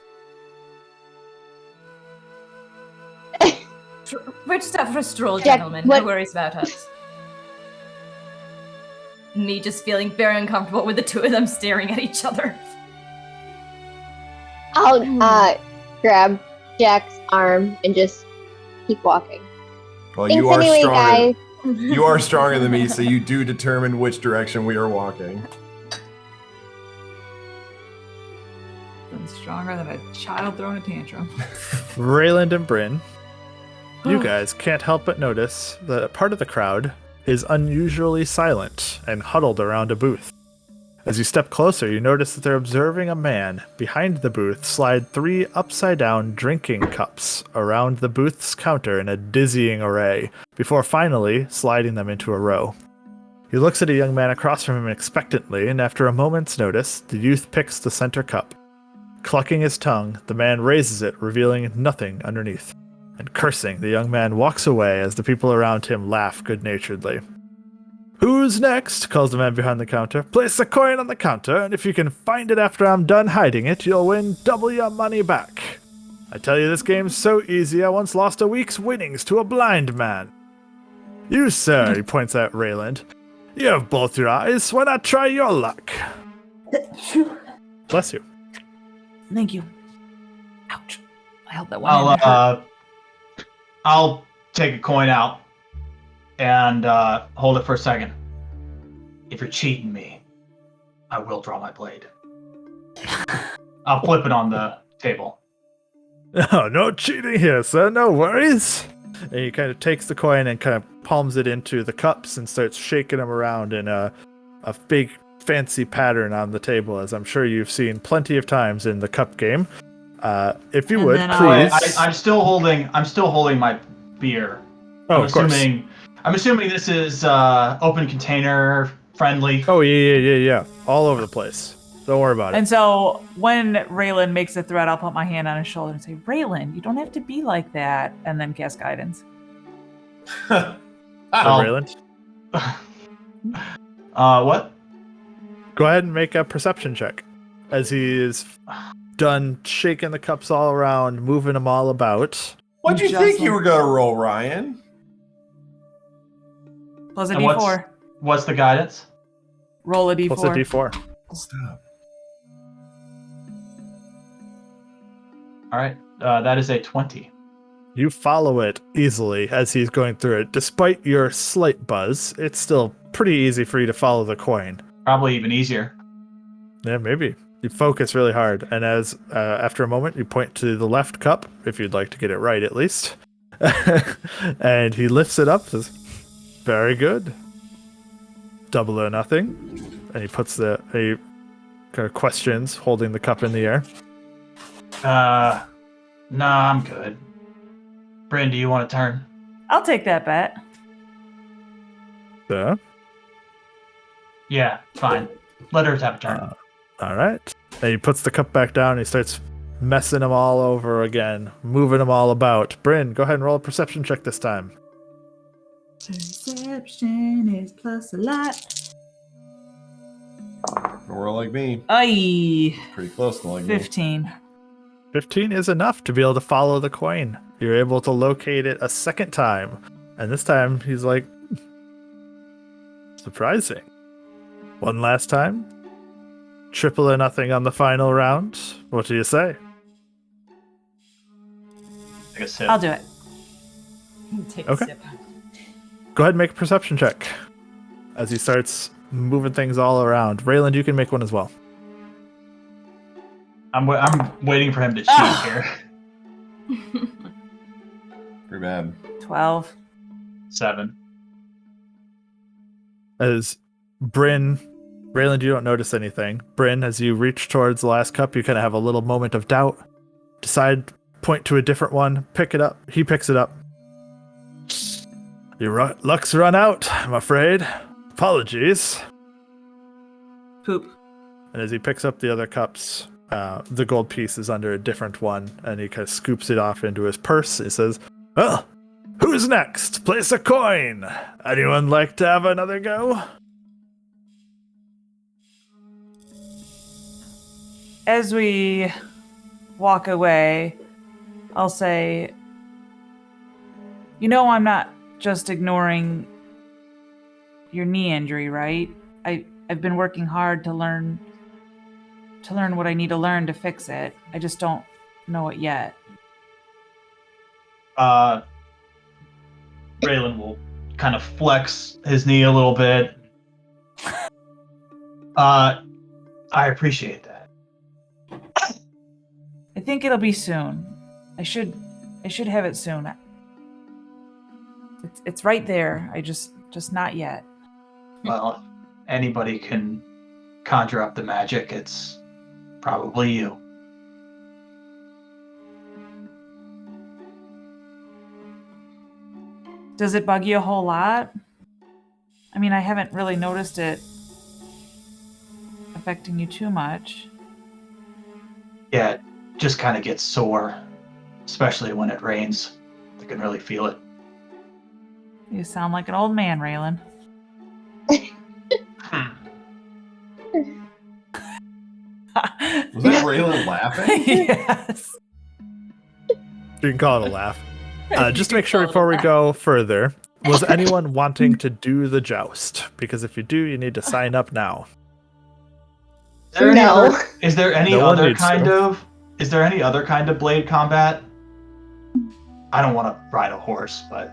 We're just out for a stroll, Jack, gentlemen. what- No worries about us. Me just feeling very uncomfortable with the two of them staring at each other. I'll grab Jack's arm and just keep walking. Well, Thanks you are anyway, stronger. guys. You are stronger than me, so you do determine which direction we are walking. I'm stronger than a child throwing a tantrum. Rayland and Bryn, you guys can't help but notice that part of the crowd is unusually silent and huddled around a booth. As you step closer, you notice that they're observing a man behind the booth slide 3 upside-down drinking cups around the booth's counter in a dizzying array, before finally sliding them into a row. He looks at a young man across from him expectantly, and after a moment's notice, the youth picks the center cup. Clucking his tongue, the man raises it, revealing nothing underneath. And cursing, the young man walks away as the people around him laugh good-naturedly. "Who's next?" calls the man behind the counter. "Place a coin on the counter, and if you can find it after I'm done hiding it, you'll win double your money back. I tell you, this game's so easy, I once lost a week's winnings to a blind man." You, sir, he points at Rayland. You have both your eyes. Why not try your luck? Bless you. Thank you. Ouch. I held that one in. I'll take a coin out and hold it for a second. If you're cheating me, I will draw my blade. I'll flip it on the table. Oh, no cheating here, sir. No worries. And he kind of takes the coin and kind of palms it into the cups and starts shaking them around in a big fancy pattern on the table, as I'm sure you've seen plenty of times in the cup game. If you And would, then please. I'm still holding my beer. Oh, of course. I'm assuming this is open container friendly. Oh, yeah. All over the place. Don't worry about it. And so when Rayland makes a threat, I'll put my hand on his shoulder and say, Rayland, you don't have to be like that. And then cast guidance. Rayland? What? Go ahead and make a perception check. As he is done shaking the cups all around, moving them all about. What do you think you were going to roll, Ryan? Plus a And d4. What's the guidance? Roll a d4. What's a d4? Stop. All right. That is a 20. You follow it easily as he's going through it. Despite your slight buzz, it's still pretty easy for you to follow the coin. Probably even easier. Yeah, maybe. You focus really hard, and as after a moment, you point to the left cup, if you'd like to get it right at least. And he lifts it up, says, very good. Double or nothing. And he puts he kind of questions, holding the cup in the air. Nah, I'm good. Bryn, do you want to turn? I'll take that bet. Yeah. Yeah, fine. Let her have a turn. All right. And he puts the cup back down and he starts messing them all over again, moving them all about. Bryn, go ahead and roll a perception check this time. Perception is plus a lot. Or like me. Aye. Pretty close to like 15. 15 is enough to be able to follow the coin. You're able to locate it a second time. And this time he's like, surprising. One last time. Triple or nothing on the final round. What do you say? Take a sip. I'll do it. Take Okay. a sip. Go ahead and make a perception check. As he starts moving things all around. Rayland, you can make one as well. I'm waiting for him to cheat here. Pretty bad. 12. 7. As Rayland, you don't notice anything. Bryn, as you reach towards the last cup, you kind of have a little moment of doubt. Decide, point to a different one, pick it up. He picks it up. Your luck's run out, I'm afraid. Apologies. Poop. And as he picks up the other cups, the gold piece is under a different one, and he kind of scoops it off into his purse. He says, well, who's next? Place a coin. Anyone like to have another go? As we walk away, I'll say, I'm not just ignoring your knee injury, right? I've been working hard to learn what I need to learn to fix it. I just don't know it yet. Rayland will kind of flex his knee a little bit. I appreciate that. I think it'll be soon. I should have it soon. It's right there. I just not yet. Well, if anybody can conjure up the magic, it's probably you. Does it bug you a whole lot? I mean, I haven't really noticed it affecting you too much. Yeah, it just kind of gets sore, especially when it rains. I can really feel it. You sound like an old man, Rayland. Was that Rayland laughing? Yes. You can call it a laugh. Just to make sure before we go further, Was anyone wanting to do the joust? Because if you do, you need to sign up now. No. Is there any No one other needs kind to. of? Is there any other kind of blade combat? I don't want to ride a horse, but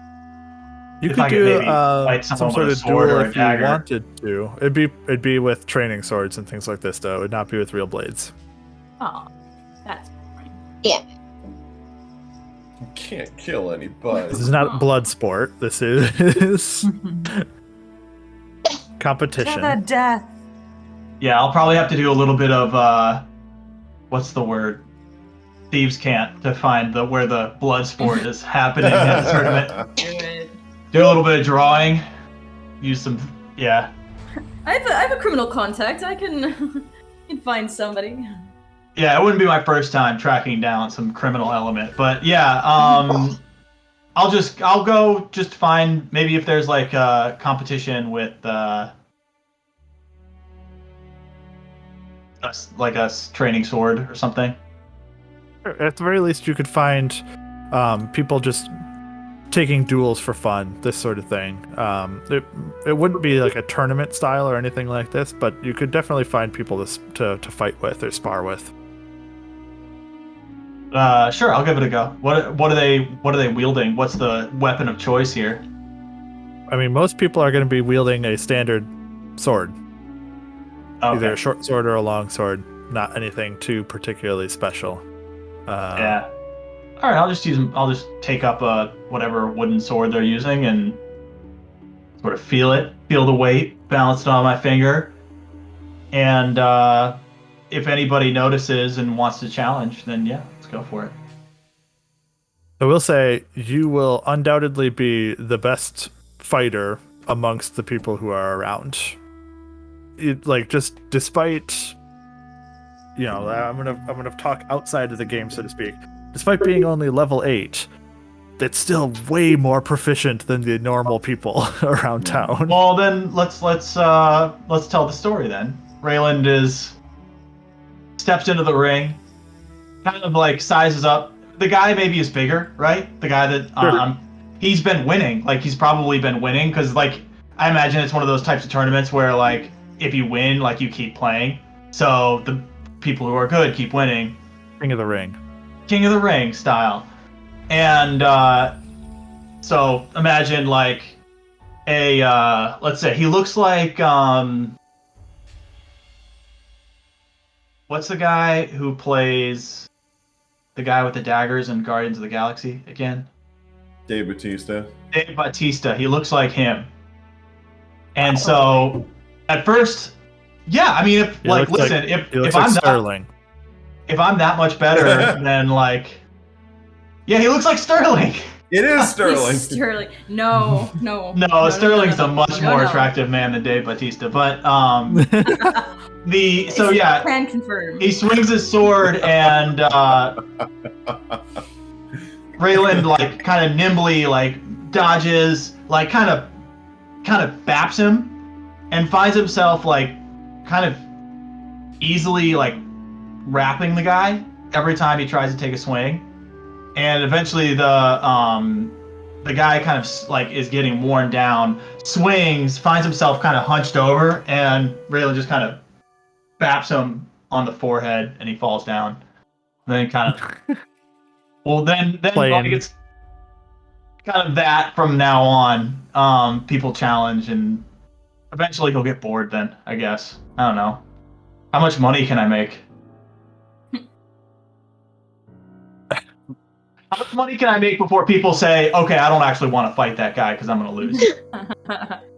You if could I could do maybe fight some someone sort with a of sword duel or a if you dagger. wanted to. It'd be with training swords and things like this, though. It would not be with real blades. Oh, that's boring. Yeah. You can't kill anybody. This is not blood sport. This is competition. To the death. Yeah, I'll probably have to do a little bit of what's the word? Thieves' cant to find where the blood sport is happening in the tournament. Do it. Do a little bit of drawing. Use some, yeah. I have a criminal contact. I can find somebody. Yeah, it wouldn't be my first time tracking down some criminal element, but yeah, I'll go just find maybe if there's like a competition with like a training sword or something. At the very least, you could find people just taking duels for fun, this sort of thing. It wouldn't be like a tournament style or anything like this, but you could definitely find people to fight with or spar with. Sure, I'll give it a go. What are they wielding? What's the weapon of choice here? I mean, most people are going to be wielding a standard sword, either Okay. a short sword or a long sword. Not anything too particularly special. Yeah. All right, I'll just take up whatever wooden sword they're using and sort of feel the weight balanced on my finger, and if anybody notices and wants to challenge, then yeah, let's go for it. I will say you will undoubtedly be the best fighter amongst the people who are around. Just despite, I'm gonna talk outside of the game, so to speak. Despite being only level 8, it's still way more proficient than the normal people around town. Well, then let's tell the story then. Rayland steps into the ring, kind of like sizes up. The guy maybe is bigger, right? The guy that Sure. He's been winning. Like he's probably been winning because like I imagine it's one of those types of tournaments where like if you win, like you keep playing. So the people who are good keep winning. King of the Ring. King of the Ring style. And so imagine like a let's say he looks like what's the guy who plays the guy with the daggers in Guardians of the Galaxy again? Dave Bautista. Dave Bautista. He looks like him. And so at first, yeah, I mean if He like looks listen, He looks if like I'm Sterling. if I'm that much better then like yeah, he looks like Sterling. It is Sterling. Sterling. No. No, Sterling's a much more No. attractive man than Dave Bautista, but so Can confirm. he swings his sword and Rayland like kind of nimbly like dodges, like kind of baps him and finds himself like kind of easily like wrapping the guy every time he tries to take a swing. And eventually the guy kind of like is getting worn down, swings, finds himself kind of hunched over, and Raylan just kind of baps him on the forehead, and he falls down. And then kind of, well, then like it's kind of that from now on. People challenge, and eventually he'll get bored. Then I guess I don't know. How much money can I make? How much money can I make before people say, okay, I don't actually want to fight that guy because I'm going to lose?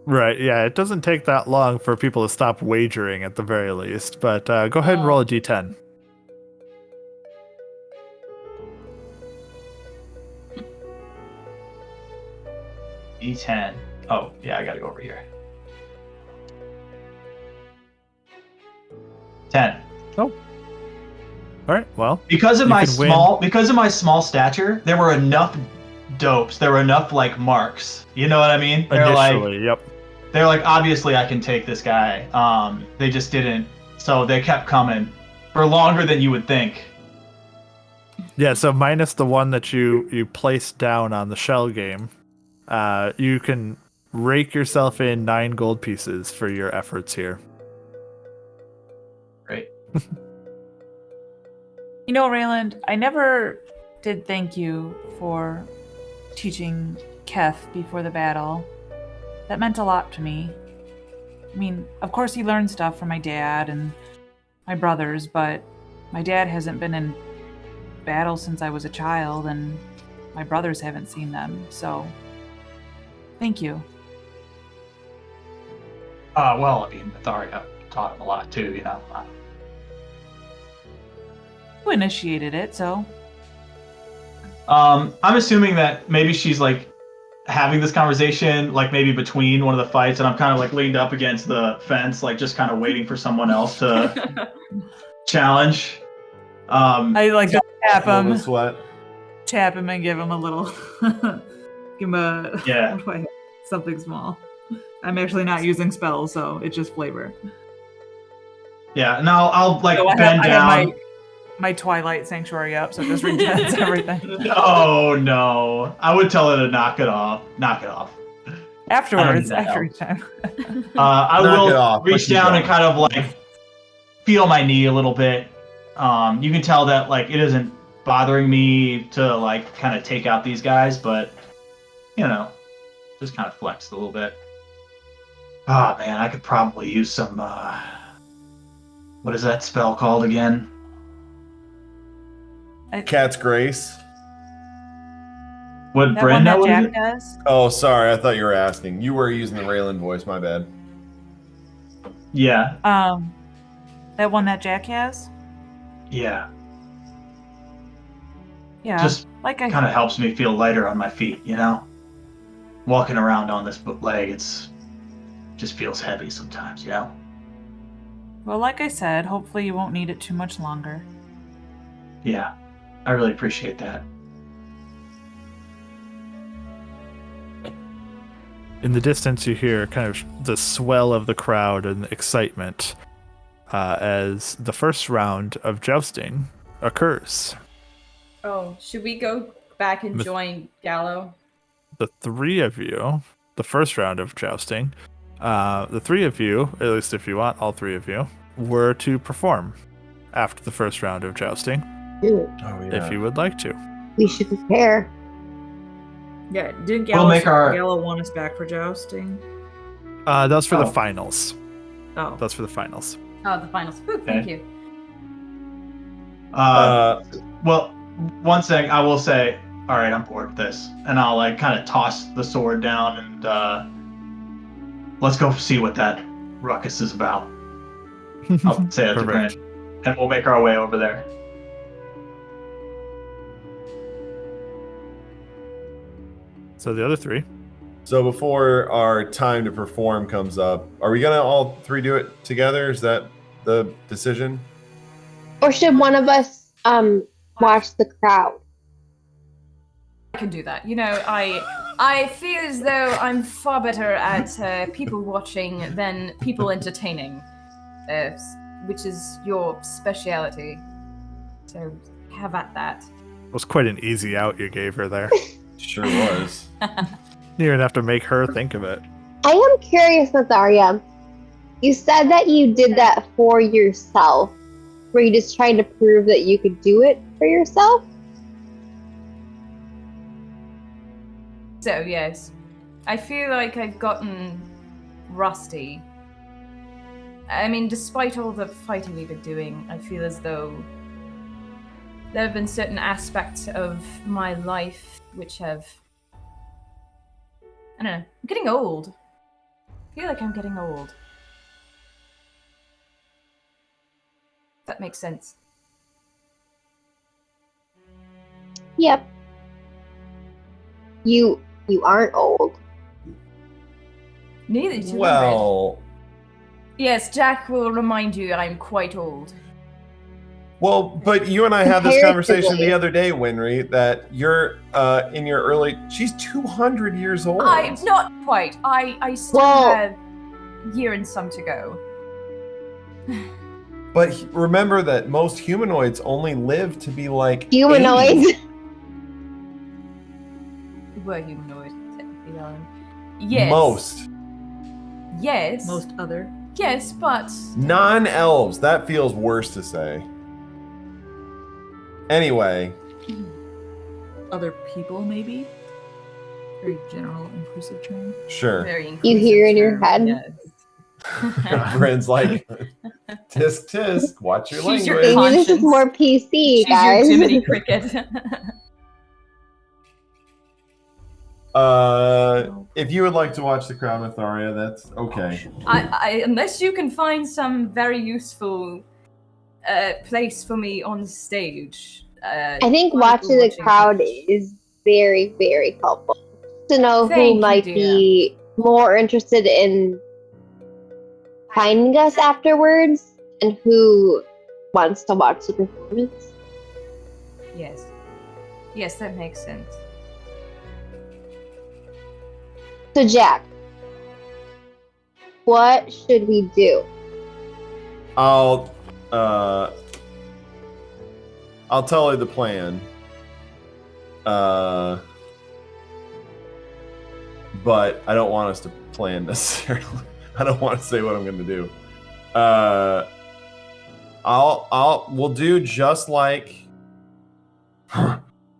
Right, yeah, it doesn't take that long for people to stop wagering at the very least, but go ahead and roll a d10. D10. Oh, yeah, I got to go over here. 10. Oh. All right, well. Because of you my can small stature, there were enough dopes. There were enough like marks. You know what I mean? Initially, yep. They're like, obviously I can take this guy. They just didn't. So they kept coming for longer than you would think. Yeah, so minus the one that you placed down on the shell game, You can rake yourself in 9 gold pieces for your efforts here. Great. You know, Rayland, I never did thank you for teaching Kef before the battle. That meant a lot to me. I mean, of course he learned stuff from my dad and my brothers, but my dad hasn't been in battle since I was a child, and my brothers haven't seen them, so thank you. Well, I mean, Myetharia taught him a lot too, you know. You initiated it, so. I'm assuming that maybe she's like having this conversation, like maybe between one of the fights, and I'm kind of like leaned up against the fence, like just kind of waiting for someone else to challenge. I like to tap him, Sweat. tap him, and give him a little, give him a Yeah. what do I have? Something small. I'm actually not using spells, so it's just flavor. Yeah, and I'll like So bend I down. have my Twilight Sanctuary up, so it just retents everything. Oh no! I would tell her to knock it off. Knock it off. Afterwards, that after help. each time. I Knock it will off, reach but you down and don't. kind of like feel my knee a little bit. You can tell that like it isn't bothering me to like kind of take out these guys, but you know, just kind of flexed a little bit. Oh man, I could probably use some. What is that spell called again? Cat's Grace. Would That Bryn one know that what Jack it is? does? Oh, sorry. I thought you were asking. You were using the Rayland voice. My bad. Yeah, That one that Jack has? yeah. Yeah. Just like I kind of helps me feel lighter on my feet, you know? Walking around on this leg, just feels heavy sometimes, you know? well, like I said, hopefully you won't need it too much longer. Yeah, I really appreciate that. In the distance, you hear kind of the swell of the crowd and the excitement as the first round of jousting occurs. Oh, should we go back and join Gallo? The 3 of you, the first round of jousting, the 3 of you, at least if you want all 3 of you, were to perform after the first round of jousting, Dude, Oh if you would like to. we should prepare. Yeah, didn't We'll make our- Gallo want us back for jousting? That's for the Oh. finals. Oh. That's for the finals. Oh, the finals. Whew, thank you. Well, one thing I will say, all right, I'm bored with this, and I'll like kind of toss the sword down and let's go see what that ruckus is about. I'll say it to Bryn, Perfect. and we'll make our way over there. So the other 3. So before our time to perform comes up, are we gonna all 3 do it together? Is that the decision? Or should one of us watch the crowd? I can do that. You know, I feel as though I'm far better at people watching than people entertaining, which is your speciality. So have at that. It was quite an easy out you gave her there. Sure was. You didn't have to make her think of it. I am curious, Myetharia. You said that you did that for yourself. Were you just trying to prove that you could do it for yourself? So yes, I feel like I've gotten rusty. I mean, despite all the fighting we've been doing, I feel as though there have been certain aspects of my life which have, I don't know, I'm getting old. I feel like I'm getting old. That makes sense. Yep. You aren't old. Neither do I. Well, Yes, Jack will remind you I'm quite old. well, but you and I had this conversation Comparatively. the other day, Winry, that you're in your early. She's 200 years old. I'm not quite. I still Well- have a year and some to go. But remember that most humanoids only live to be like 80. Humanoids. We were humanoid, technically. d&dbeyond. Yes. Most. Yes. Most other. Yes, but Non-elves. That feels worse to say. Anyway. Other people, maybe? Very general, inclusive term. Sure. very You inclusive hear in your term, head? yes. Bryn's like, tisk tisk, watch your Choose your language. Maybe this is conscience. more PC, Choose guys. your Jiminy Cricket. If you would like to watch the crowd, Myetharia, that's okay. Unless you can find some very useful place for me on stage. I think I'm watching the crowd Twitch. is very, very helpful to know Thank who you, might dear. be more interested in finding us afterwards and who wants to watch the performance. Yes. Yes, that makes sense. So, Jack, what should we do? I'll tell you the plan. But I don't want us to plan necessarily. I don't want to say what I'm going to do.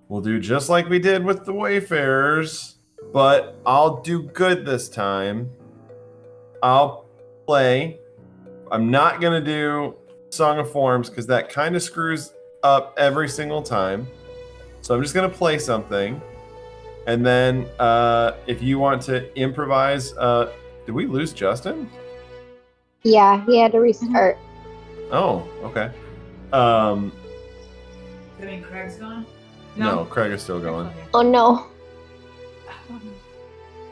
We'll do just like we did with the Wayfarers, but I'll do good this time. I'll play. I'm not going to do Song of Forms because that kind of screws up every single time. So I'm just going to play something. And then if you want to improvise, did we lose Justin? Yeah, he had to restart. Oh, okay. I mean, Craig's gone? No, Craig is still going. Oh no,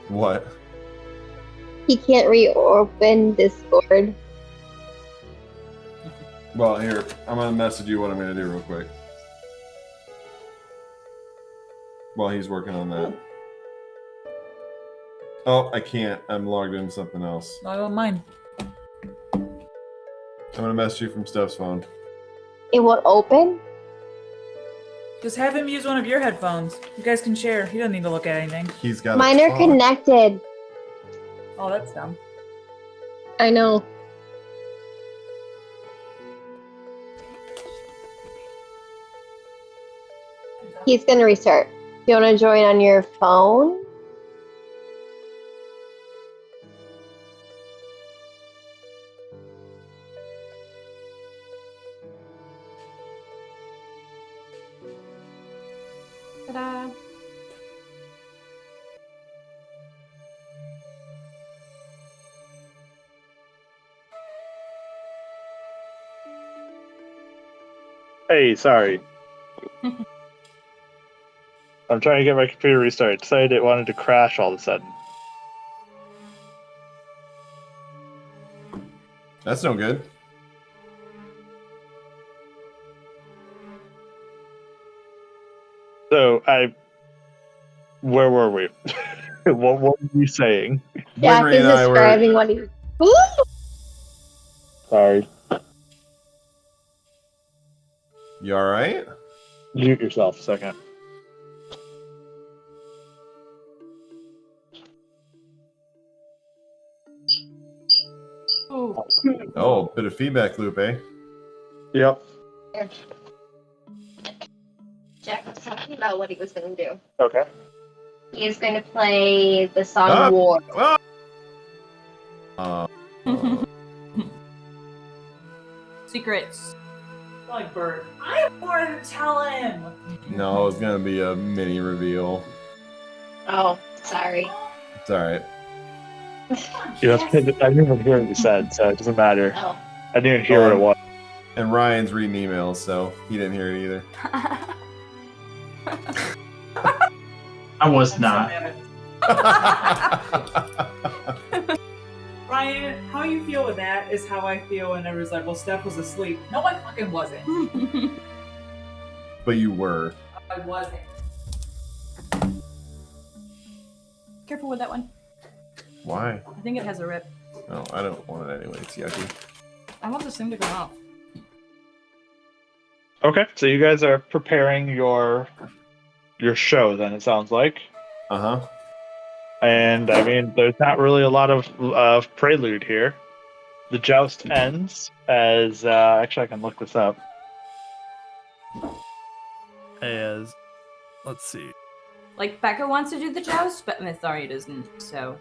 What? he can't reopen Discord. Well, here, I'm going to message you what I'm going to do real quick. While he's working on that. Oh, I can't. I'm logged into something else. I don't mind. I'm going to message you from Steph's phone. It won't open? Just have him use one of your headphones. You guys can share. He doesn't need to look at anything. He's got Mine are connected. Oh, that's dumb. I know. He's gonna restart. You wanna join on your phone? Ta-da. Hey, sorry. I'm trying to get my computer restarted. Decided it wanted to crash all of a sudden. That's no good. So where were we? what were you saying? Jack Winry is and I were. describing what he. Ooh! Sorry. You all right? Mute yourself a second. Oh, bit of feedback loop, eh? Yep. Jack was talking about what he was going to do. Okay. He is going to play the song Ah. War. Secrets. Like Bird. I wanted to tell him. No, it's gonna be a mini reveal. Oh, sorry. It's all right. Yes. I didn't even hear what you said, so it doesn't matter. Oh. I didn't hear what it was. And Ryan's reading emails, so he didn't hear it either. I was not. Ryan, how you feel with that is how I feel when everyone's like, well, Steph was asleep. No, I fucking wasn't. But you were. I wasn't. Careful with that one. Why? I think it has a rip. No, I don't want it anyway. It's yucky. I want this thing to go off. Okay, so you guys are preparing your show then, it sounds like. Uh huh. And I mean, there's not really a lot of prelude here. The joust ends as actually I can look this up. As let's see. Like, Becca wants to do the joust, but Myetharia doesn't, so...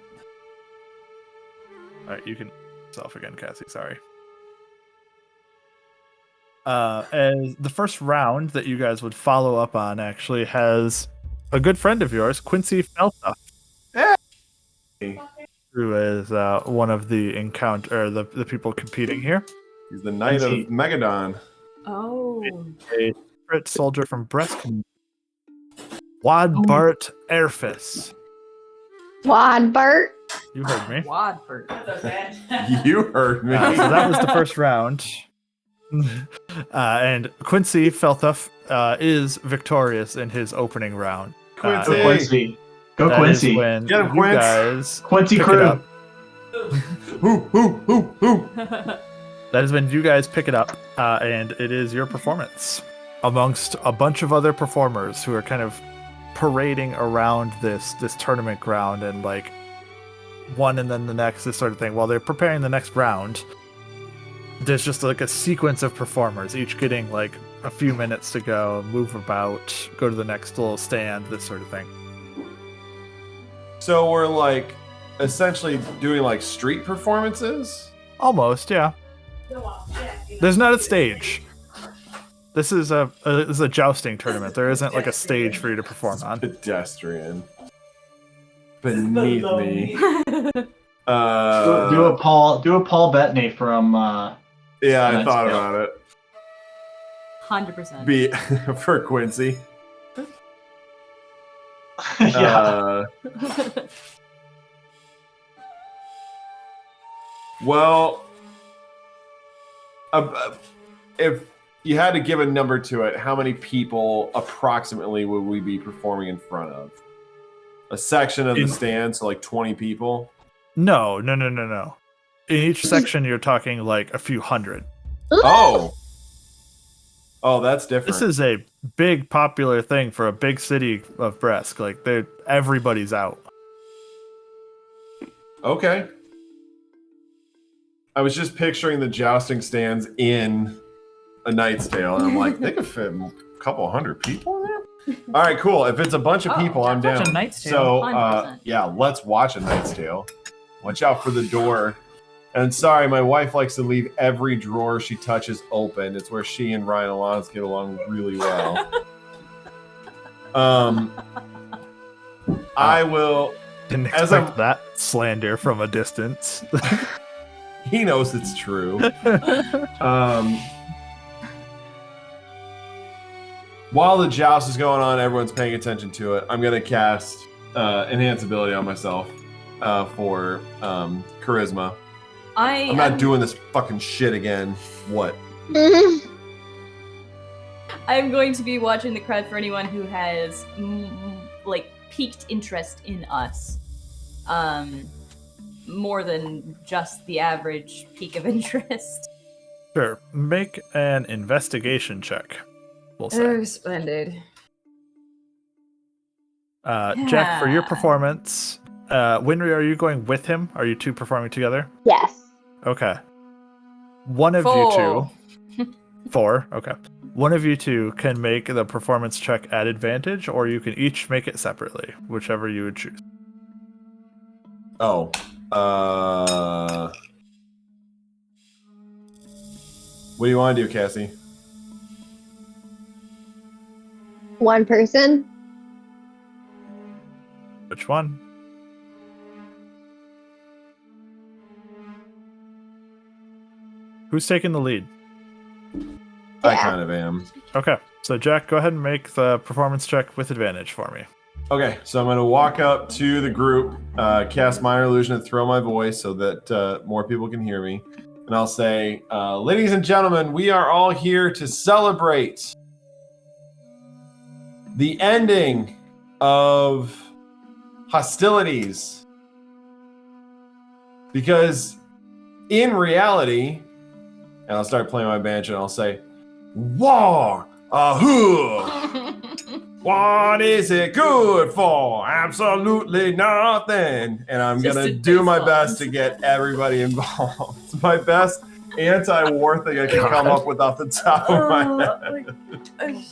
Alright, you can yourself again, Cassie, sorry. As the first round that you guys would follow up on actually has a good friend of yours, Quincy Felta. Hey. Who is one of the the people competing here. He's the Knight of Megadon. Oh. A secret soldier from Bresk. Wadbart Airfis. Wadbart. You heard me. Wadbart. You heard me. So that was the first round. And Quincy Feltuff is victorious in his opening round. Quincy. Go That Quincy. is when Get him, you Quince. guys Quincy pick crew. it up. Who? That is when you guys pick it up, and it is your performance amongst a bunch of other performers who are kind of parading around this tournament ground and like one and then the next, this sort of thing. While they're preparing the next round, there's just like a sequence of performers, each getting like a few minutes to go, move about, go to the next little stand, this sort of thing. So we're like essentially doing like street performances? Almost, yeah. There's not a stage. This is a jousting tournament. There isn't like a stage for you to perform on. Pedestrian. Beneath me. Do a Paul Bettany from Yeah, I Nice thought skill. about it. 100%. Be for Quincy. yeah. Well, if you had to give a number to it, how many people approximately would we be performing in front of? A section of the stand, so like 20 people? No. In each section, you're talking like a few hundred. Oh, that's different. This is a big popular thing for a big city of Bresk. Like everybody's out. Okay. I was just picturing the jousting stands in A Knight's Tale, and I'm like, they could fit a couple hundred people in there? All right, cool. If it's a bunch of people, I'm watch down. A Knight's Tale. So, 100%. yeah, let's watch A Knight's Tale. Watch out for the door. And sorry, my wife likes to leave every drawer she touches open. It's where she and Ryan Alonso get along really well. I will. Didn't As expect that slander from a distance. He knows it's true. While the joust is going on, everyone's paying attention to it. I'm gonna cast enhance ability on myself for charisma. I'm not doing this fucking shit again. What? I'm going to be watching the crowd for anyone who has like piqued interest in us. More than just the average peak of interest. Sure. Make an investigation check. We'll say. Oh, splendid. Jack, for your performance, Winry, are you going with him? Are you two performing together? Yes. Okay. One of you two. 4. Okay. One of you two can make the performance check at advantage, or you can each make it separately, whichever you would choose. Oh. What do you want to do, Cassie? One person. Which one? Who's taking the lead? I Yeah. kind of am. Okay. So, Jack, go ahead and make the performance check with advantage for me. Okay, so I'm going to walk up to the group, cast Minor Illusion, and throw my voice so that more people can hear me. And I'll say, ladies and gentlemen, we are all here to celebrate the ending of hostilities. Because in reality, and I'll start playing my banjo and I'll say, War! Ahoo! What is it good for? Absolutely nothing. And I'm Just gonna a do my baseball. best to get everybody involved. It's my best anti-war thing I can come up with off the top of my head.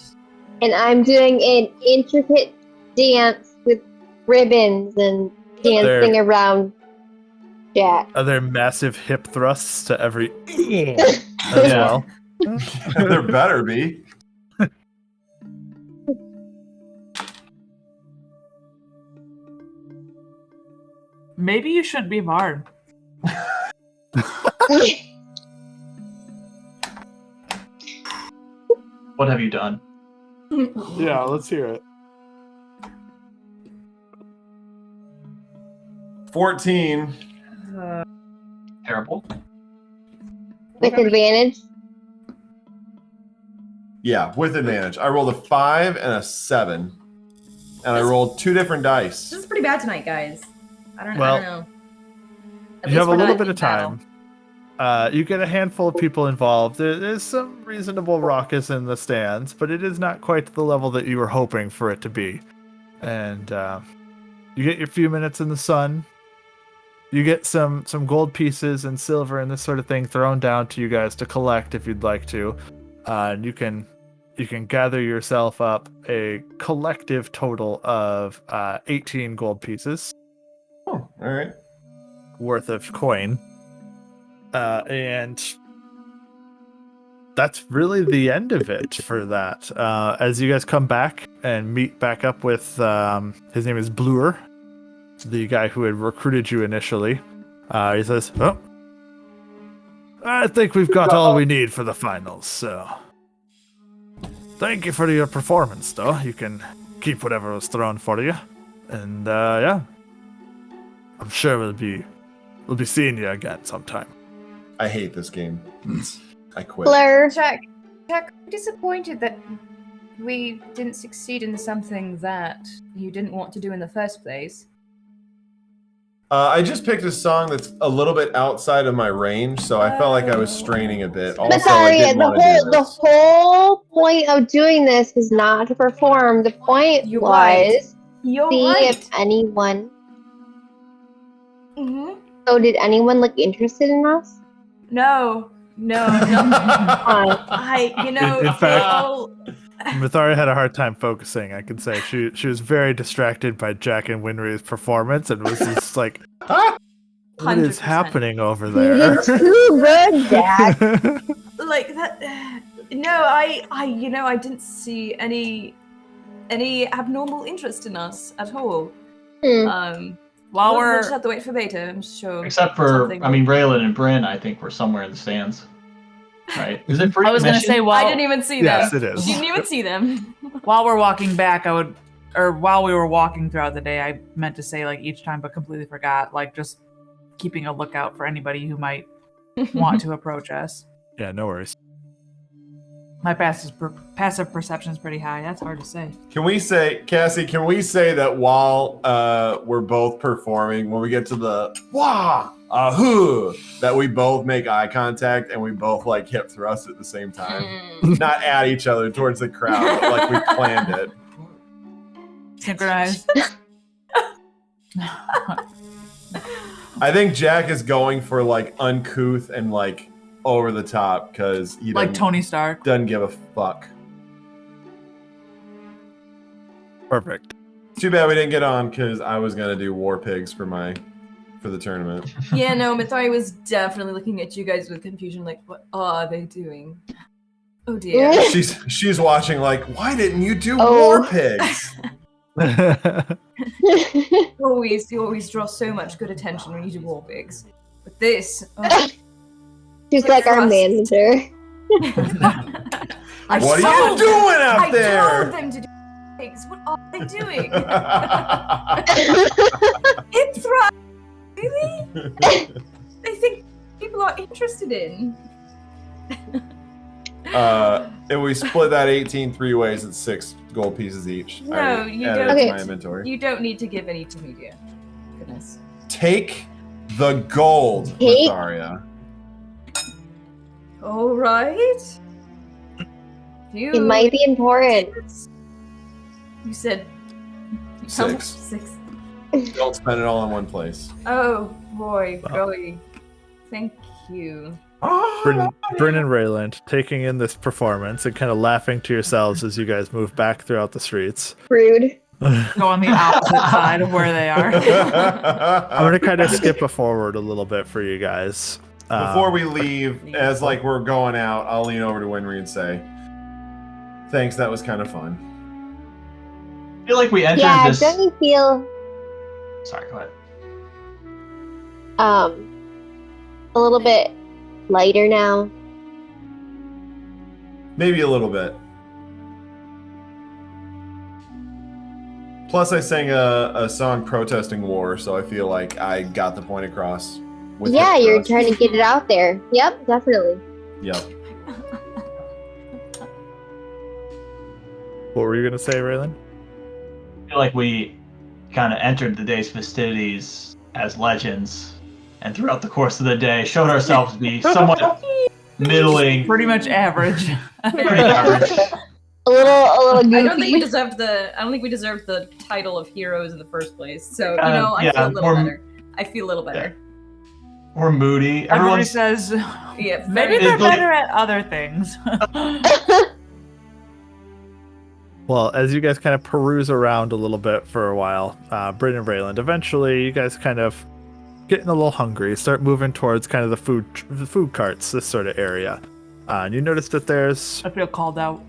And I'm doing an intricate dance with ribbons and dancing around Jack. Are there massive hip thrusts to every as well? There better be. Maybe you shouldn't be Bard. What have you done? Yeah, let's hear it. 14. Terrible. With advantage. Yeah, with advantage. I rolled a 5 and a 7. And I rolled 2 different dice. This is pretty bad tonight, guys. I don't Well, know. At You least have a we're little not bit in of battle. time. You get a handful of people involved. There's some reasonable raucous in the stands, but it is not quite the level that you were hoping for it to be. And you get your few minutes in the sun. You get some gold pieces and silver and this sort of thing thrown down to you guys to collect if you'd like to. And you can gather yourself up a collective total of 18 gold pieces Oh, all right. worth of coin. And that's really the end of it for that. As you guys come back and meet back up with, his name is Bluer, the guy who had recruited you initially. He says, "Oh, I think we've got all we need for the finals, so thank you for your performance, though. You can keep whatever was thrown for you. And, yeah, I'm sure we'll be seeing you again sometime." I hate this game. I quit. Blur. Jack, I'm disappointed that we didn't succeed in something that you didn't want to do in the first place. I just picked a song that's a little bit outside of my range, so I felt like I was straining a bit. Also, I Myetharia, didn't want to do the this. whole point of doing this was not to perform. The point You're was right. You're see right. if anyone. Mm-hmm. So did anyone look interested in us? No. In fact- all- Myetharia had a hard time focusing, I can say. She was very distracted by Jack and Winry's performance and was just like, what is 100%. happening over You there? did too good, Jack. like that. No, I didn't see any abnormal interest in us at all. While We'll we're just have to wait for beta, I'm sure. Except for, something I mean, Rayland and Bryn, I think we're somewhere in the stands. Right? Is it free I was gonna say admission? I while didn't even see Yes, them. it is. She didn't even see them. while we're walking back, while we were walking throughout the day, I meant to say like each time, but completely forgot. Like just keeping a lookout for anybody who might want to approach us. Yeah, no worries. My passive perception is pretty high. That's hard to say. Can we say, Cassie, that while we're both performing, when we get to the wah, ahoo, that we both make eye contact and we both like hip thrust at the same time? Not at each other, towards the crowd, but like we planned it. Synchronized. I think Jack is going for like uncouth and like over the top because he Like Tony Stark. doesn't give a fuck. Perfect. Too bad we didn't get on because I was gonna do war pigs for the tournament. Yeah, no, Myetharia was definitely looking at you guys with confusion, like, what are they doing? Oh dear. She's watching like, why didn't you do Oh. war pigs? You always draw so much good attention when you do war pigs. But this, oh, She's like our Thrust. manager. I What are told you them- doing out I there? told them to do pigs. What are they doing? It's right. Really? They think people are interested in. If we split that 18 3 ways, it's 6 gold pieces each. No, I you added don't. it to Okay. my inventory. You don't need to give any to me, dear. Goodness. Take the gold, Take- Myetharia. All right. It might be important. You said 6. 6. Don't spend it all in one place. Oh boy, golly. Thank you. Bryn and Rayland taking in this performance and kind of laughing to yourselves as you guys move back throughout the streets. Rude. Go on the opposite side of where they are. I'm going to kind of skip forward a little bit for you guys. Before we leave, as like we're going out, I'll lean over to Winry and say, "Thanks, that was kind of fun." I feel like we entered Yeah, this. don't you feel Sorry, go ahead. a little bit lighter now? Maybe a little bit. Plus, I sang a song protesting war, so I feel like I got the point across. Yeah, you're trying to get it out there. Yep, definitely. Yep. What were you going to say, Raylan? I feel like we kind of entered the day's festivities as legends, and throughout the course of the day, showed ourselves to be somewhat middling, Pretty much average. pretty average. A little goofy. I don't think we deserved the title of heroes in the first place. So I feel a little better. I feel a little better. We're moody. Everybody Everyone's says Yeah, maybe very- they're better at other things. Well, as you guys kind of peruse around a little bit for a while, Bryn and Rayland, eventually you guys kind of getting a little hungry, start moving towards kind of the food carts, this sort of area. And you notice that there's I feel called out.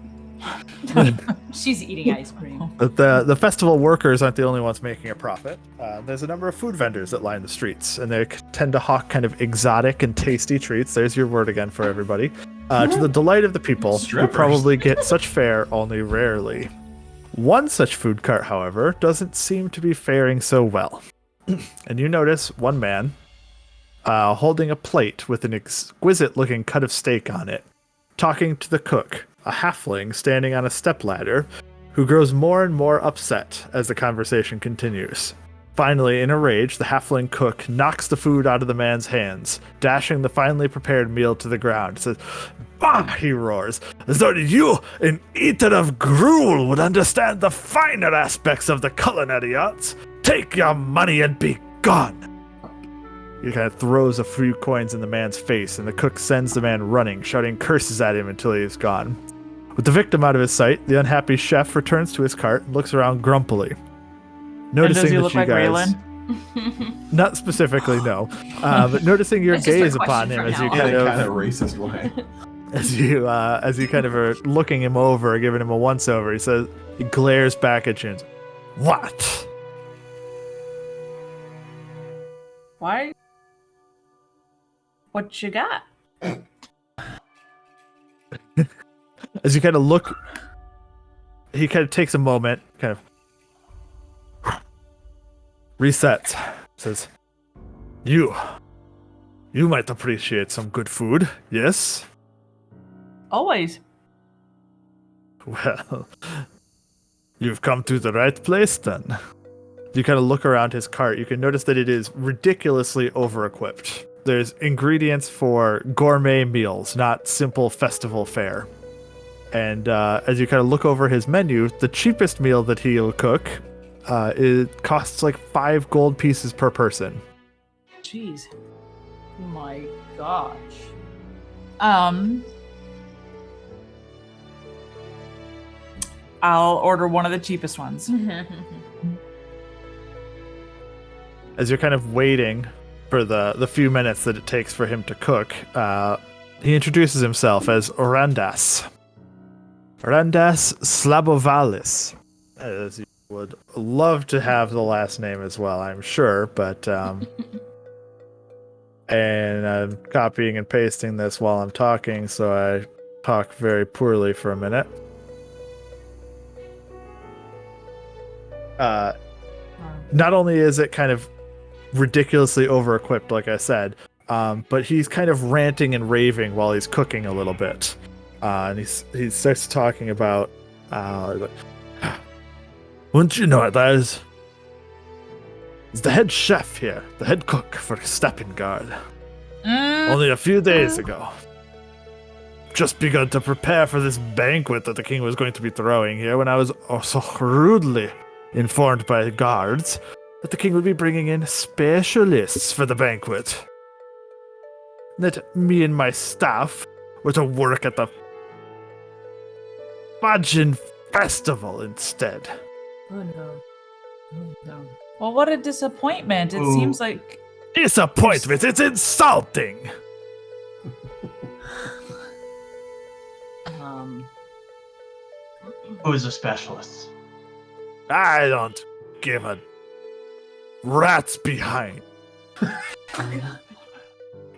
She's eating ice cream. the festival workers aren't the only ones making a profit. There's a number of food vendors that line the streets, and they tend to hawk kind of exotic and tasty treats. There's your word again for everybody. To the delight of the people Strippers. who probably get such fare only rarely. One such food cart, however, doesn't seem to be faring so well. And you notice one man holding a plate with an exquisite-looking cut of steak on it, talking to the cook, a halfling standing on a stepladder, who grows more and more upset as the conversation continues. Finally, in a rage, the halfling cook knocks the food out of the man's hands, dashing the finely prepared meal to the ground. He says, "Bah!" he roars. "As though you, an eater of gruel, would understand the finer aspects of the culinary arts. Take your money and be gone." He kind of throws a few coins in the man's face, and the cook sends the man running, shouting curses at him until he is gone. With the victim out of his sight, the unhappy chef returns to his cart and looks around grumpily. Noticing and does he that look you like guys, Raylan? not specifically, no, but noticing your That's just a gaze upon question him from as you now In kind a of kind of racist way. as you kind of are looking him over, giving him a once over, he glares back at you and says, "What?" Why? What you got? As you kind of look, he kind of takes a moment, kind of resets, says, You might appreciate some good food, yes?" Always. "Well, you've come to the right place then." You kind of look around his cart, you can notice that it is ridiculously over-equipped. There's ingredients for gourmet meals, not simple festival fare. And as you kind of look over his menu, the cheapest meal that he'll cook, it costs like 5 gold pieces per person. Jeez. Oh my gosh. I'll order one of the cheapest ones. As you're kind of waiting for the few minutes that it takes for him to cook, he introduces himself as Orandas. Orandas Slabovalis. As you would love to have the last name as well, I'm sure, but and I'm copying and pasting this while I'm talking, so I talk very poorly for a minute. Not only is it kind of ridiculously over-equipped, like I said, but he's kind of ranting and raving while he's cooking a little bit. And he starts talking about, wouldn't you know it, there's the head chef here, the head cook for Steppengard. Only a few days ago, just begun to prepare for this banquet that the king was going to be throwing here when I was also rudely informed by guards that the king would be bringing in specialists for the banquet. That me and my staff were to work at the fudging festival instead. Oh no. Oh no. Well, what a disappointment. It Ooh. seems like Disappointment! It's insulting! Who's a specialist? I don't give a rat's behind.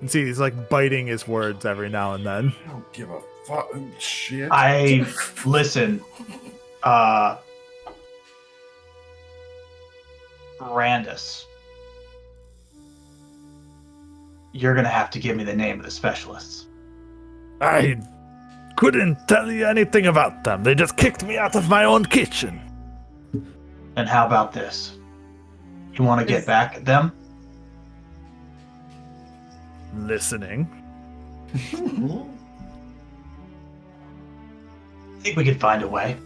You see, he's like biting his words every now and then. I don't give a fucking shit. Listen. Brandis. You're gonna have to give me the name of the specialists. I couldn't tell you anything about them. They just kicked me out of my own kitchen. And how about this? You want to get back at them? Listening. I think we could find a way.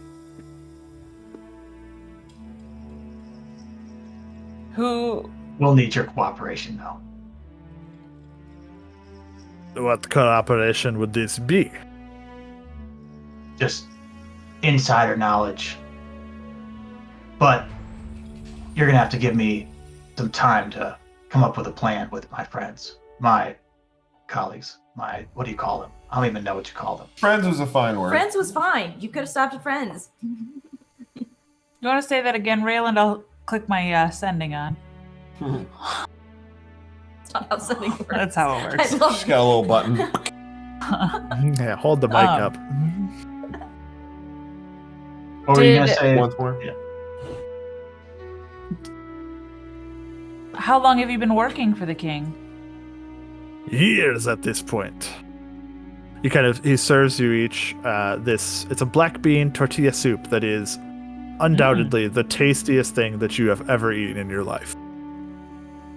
who We'll need your cooperation, though. What cooperation would this be? Just insider knowledge. But you're gonna have to give me some time to come up with a plan with my friends, my colleagues, my, what do you call them? I don't even know what you call them. Friends was a fine word. Friends was fine. You could have stopped at friends. You want to say that again, Rayland? I'll click my sending on. It's not how sending works. That's how it works. I love Just got a little button. Yeah, hold the mic up. What were you gonna Did- say? Once more. Yeah. How long have you been working for the king? Years at this point. He serves you each it's a black bean tortilla soup that is undoubtedly the tastiest thing that you have ever eaten in your life.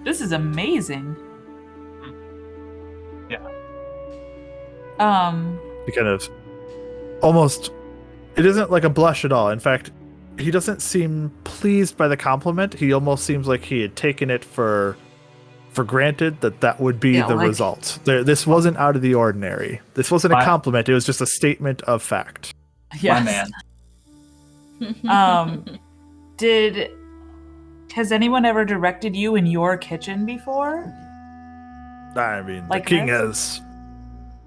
This is amazing. Yeah. He kind of almost, it isn't like a blush at all. In fact, he doesn't seem pleased by the compliment. He almost seems like he had taken it for granted that would be the result. This wasn't out of the ordinary. This wasn't a compliment. It was just a statement of fact. Yes. My man. Has anyone ever directed you in your kitchen before? I mean, Like the king this? has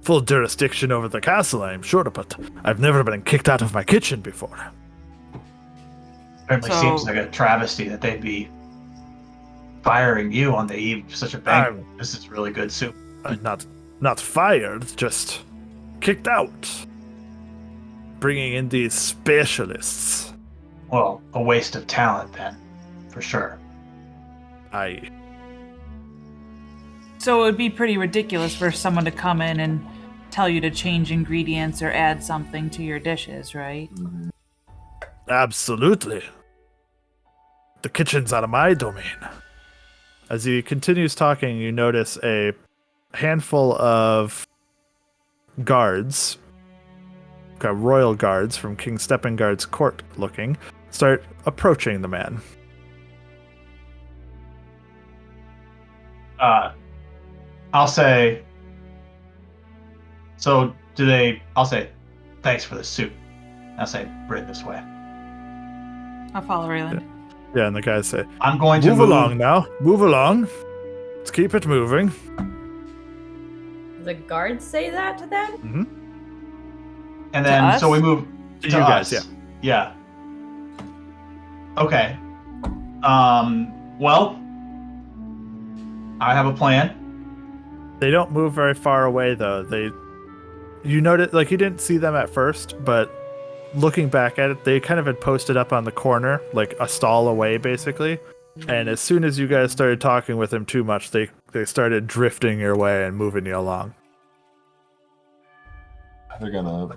full jurisdiction over the castle, I'm sure, but I've never been kicked out of my kitchen before. Certainly So- seems like a travesty that they'd be firing you on the eve of such a banquet. This is really good soup. Not fired, just kicked out. Bringing in these specialists. Well, a waste of talent then, for sure. So it would be pretty ridiculous for someone to come in and tell you to change ingredients or add something to your dishes, right? Absolutely. The kitchen's out of my domain. As he continues talking, you notice a handful of guards, royal guards from King Steppengard's court looking, start approaching the man. I'll say. So do they? I'll say, thanks for the soup. I'll say, Bryn this way. I'll follow Rayland. Yeah, and the guys say, I'm going to move along now. Move along. Let's keep it moving. The guards say that to them? Mm-hmm. And then us? so we move to You guys, us. Yeah. Okay. Well, I have a plan. They don't move very far away, though. You notice, like, you didn't see them at first, but looking back at it, they kind of had posted up on the corner, like a stall away, basically. And as soon as you guys started talking with them too much, they started drifting your way and moving you along. They're gonna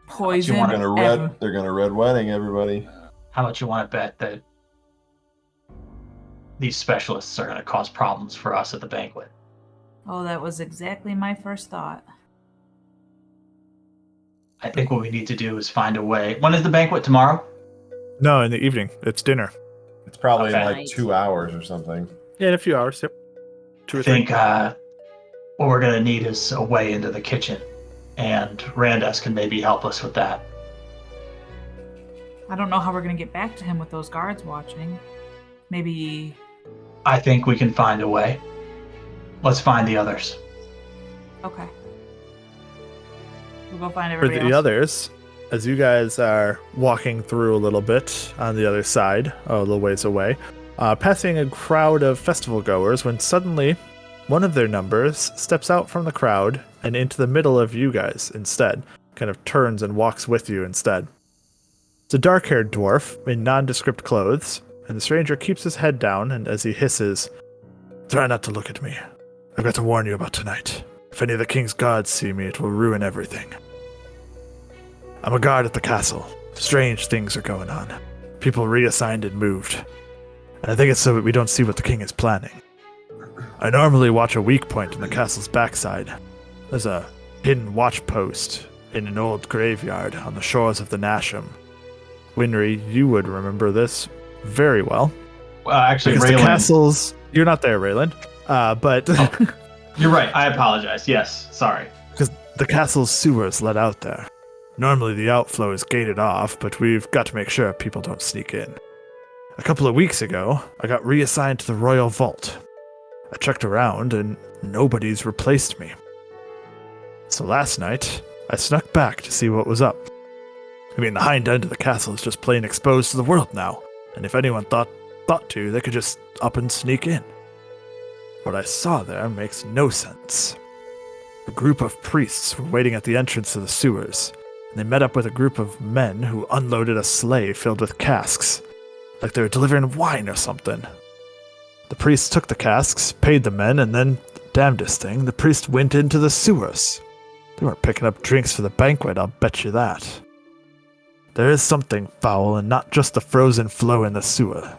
Poison. they're gonna red wedding everybody. How much you want to bet that these specialists are going to cause problems for us at the banquet? Oh, that was exactly my first thought. I think what we need to do is find a way. When is the banquet tomorrow? No, in the evening. It's dinner. It's probably in Okay. like 2 hours or something. Yeah, in a few hours. Yep. 2 or I 3. think what we're gonna need is a way into the kitchen, and Randas can maybe help us with that. I don't know how we're gonna get back to him with those guards watching. Maybe. I think we can find a way. Let's find the others. Okay. We'll go find For everybody the else. others, as you guys are walking through a little bit on the other side, a little ways away, passing a crowd of festival goers, when suddenly one of their numbers steps out from the crowd and into the middle of you guys instead, kind of turns and walks with you instead. It's a dark-haired dwarf in nondescript clothes, and the stranger keeps his head down, and as he hisses, "Try not to look at me. I've got to warn you about tonight. If any of the king's guards see me, it will ruin everything. I'm a guard at the castle. Strange things are going on. People reassigned and moved. And I think it's so that we don't see what the king is planning. I normally watch a weak point in the castle's backside. There's a hidden watch post in an old graveyard on the shores of the Nasham. Winry, you would remember this very well. Well, actually, Because the Rayland. castle's... You're not there, Rayland. But... You're right. I apologize. Yes, sorry. Because the castle's sewers let out there. Normally the outflow is gated off, but we've got to make sure people don't sneak in. A couple of weeks ago, I got reassigned to the Royal Vault. I checked around, and nobody's replaced me. So last night, I snuck back to see what was up. I mean, the hind end of the castle is just plain exposed to the world now, and if anyone thought to, they could just up and sneak in. What I saw there makes no sense. A group of priests were waiting at the entrance to the sewers, and they met up with a group of men who unloaded a sleigh filled with casks, like they were delivering wine or something. The priests took the casks, paid the men, and then, damnedest thing, the priest went into the sewers. They weren't picking up drinks for the banquet, I'll bet you that. There is something foul, and not just the frozen flow in the sewer.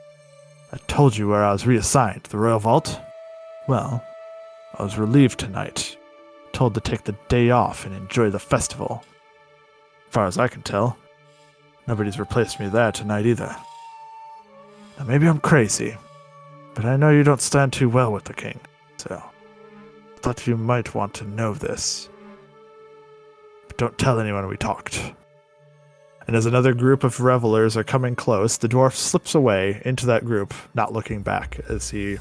I told you where I was reassigned, the Royal Vault? Well, I was relieved tonight, told to take the day off and enjoy the festival. As far as I can tell, nobody's replaced me there tonight either. Now maybe I'm crazy, but I know you don't stand too well with the king, so I thought you might want to know this. But don't tell anyone we talked. And as another group of revelers are coming close, the dwarf slips away into that group, not looking back as he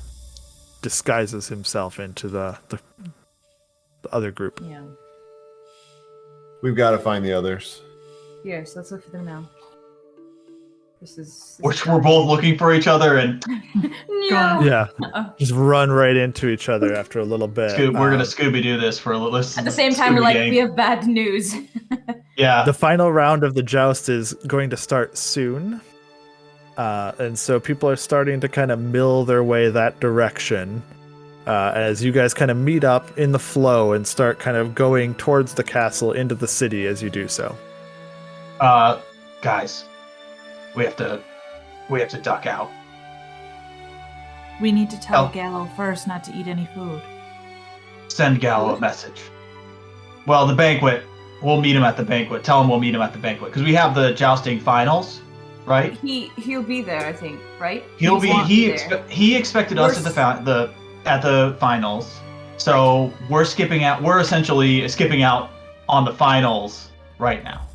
disguises himself into the other group. Yeah. We've got to find the others. Here, so let's look for them now. This is. Which we're both looking for each other, and No. Yeah, just run right into each other after a little bit. we're gonna Scooby-Doo this for a little. At the same time, we're like, we have bad news. Yeah. The final round of the joust is going to start soon. And so people are starting to kind of mill their way that direction as you guys kind of meet up in the flow and start kind of going towards the castle into the city as you do so. Guys, we have to duck out. We need to tell Oh. Gallo first not to eat any food. Send Gallo a message. Well, the banquet. We'll meet him at the banquet. Tell him we'll meet him at the banquet because we have the jousting finals, right? He'll be there, I think, right? He'll He's be. there. He expected us at the finals. So we're skipping out. We're essentially skipping out on the finals right now.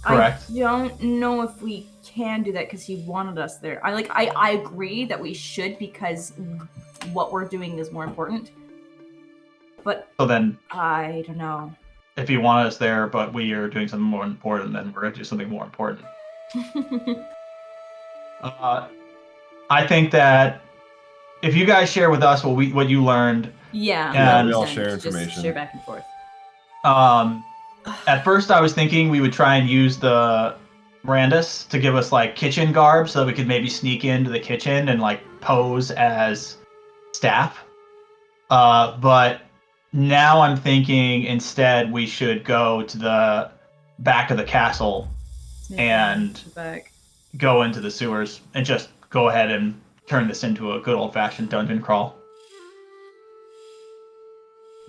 Correct. I don't know if we can do that because he wanted us there. I agree that we should because what we're doing is more important. But So then, I don't know. if he wanted us there, but we are doing something more important, then we're gonna do something more important. I think that if you guys share with us what you learned, Yeah. Yeah, we all 100%, share just information. Share back and forth. at first I was thinking we would try and use the Randus to give us like kitchen garb so that we could maybe sneak into the kitchen and like pose as staff. But now I'm thinking instead we should go to the back of the castle and Back. go into the sewers and just go ahead and turn this into a good old-fashioned dungeon crawl.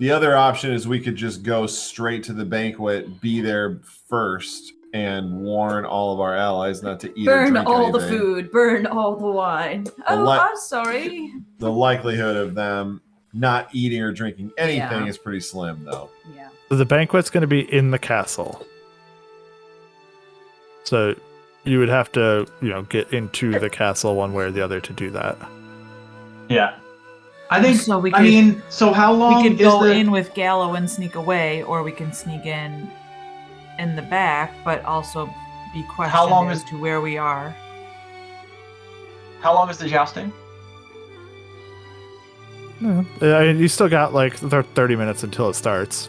The other option is we could just go straight to the banquet, be there first, and warn all of our allies not to eat or Burn drink all the anything. food, burn all the wine. Oh, li- I'm sorry. The likelihood of them not eating or drinking anything Yeah. is pretty slim, though. Yeah. So the banquet's going to be in the castle. So you would have to, get into the castle one way or the other to do that. Yeah. I think. So we I could- mean, so how long We could is go the? in with Gallo and sneak away, or we can sneak in the back, but also be questioned long as is- to where we are. How long is the jousting? You still got 30 minutes until it starts.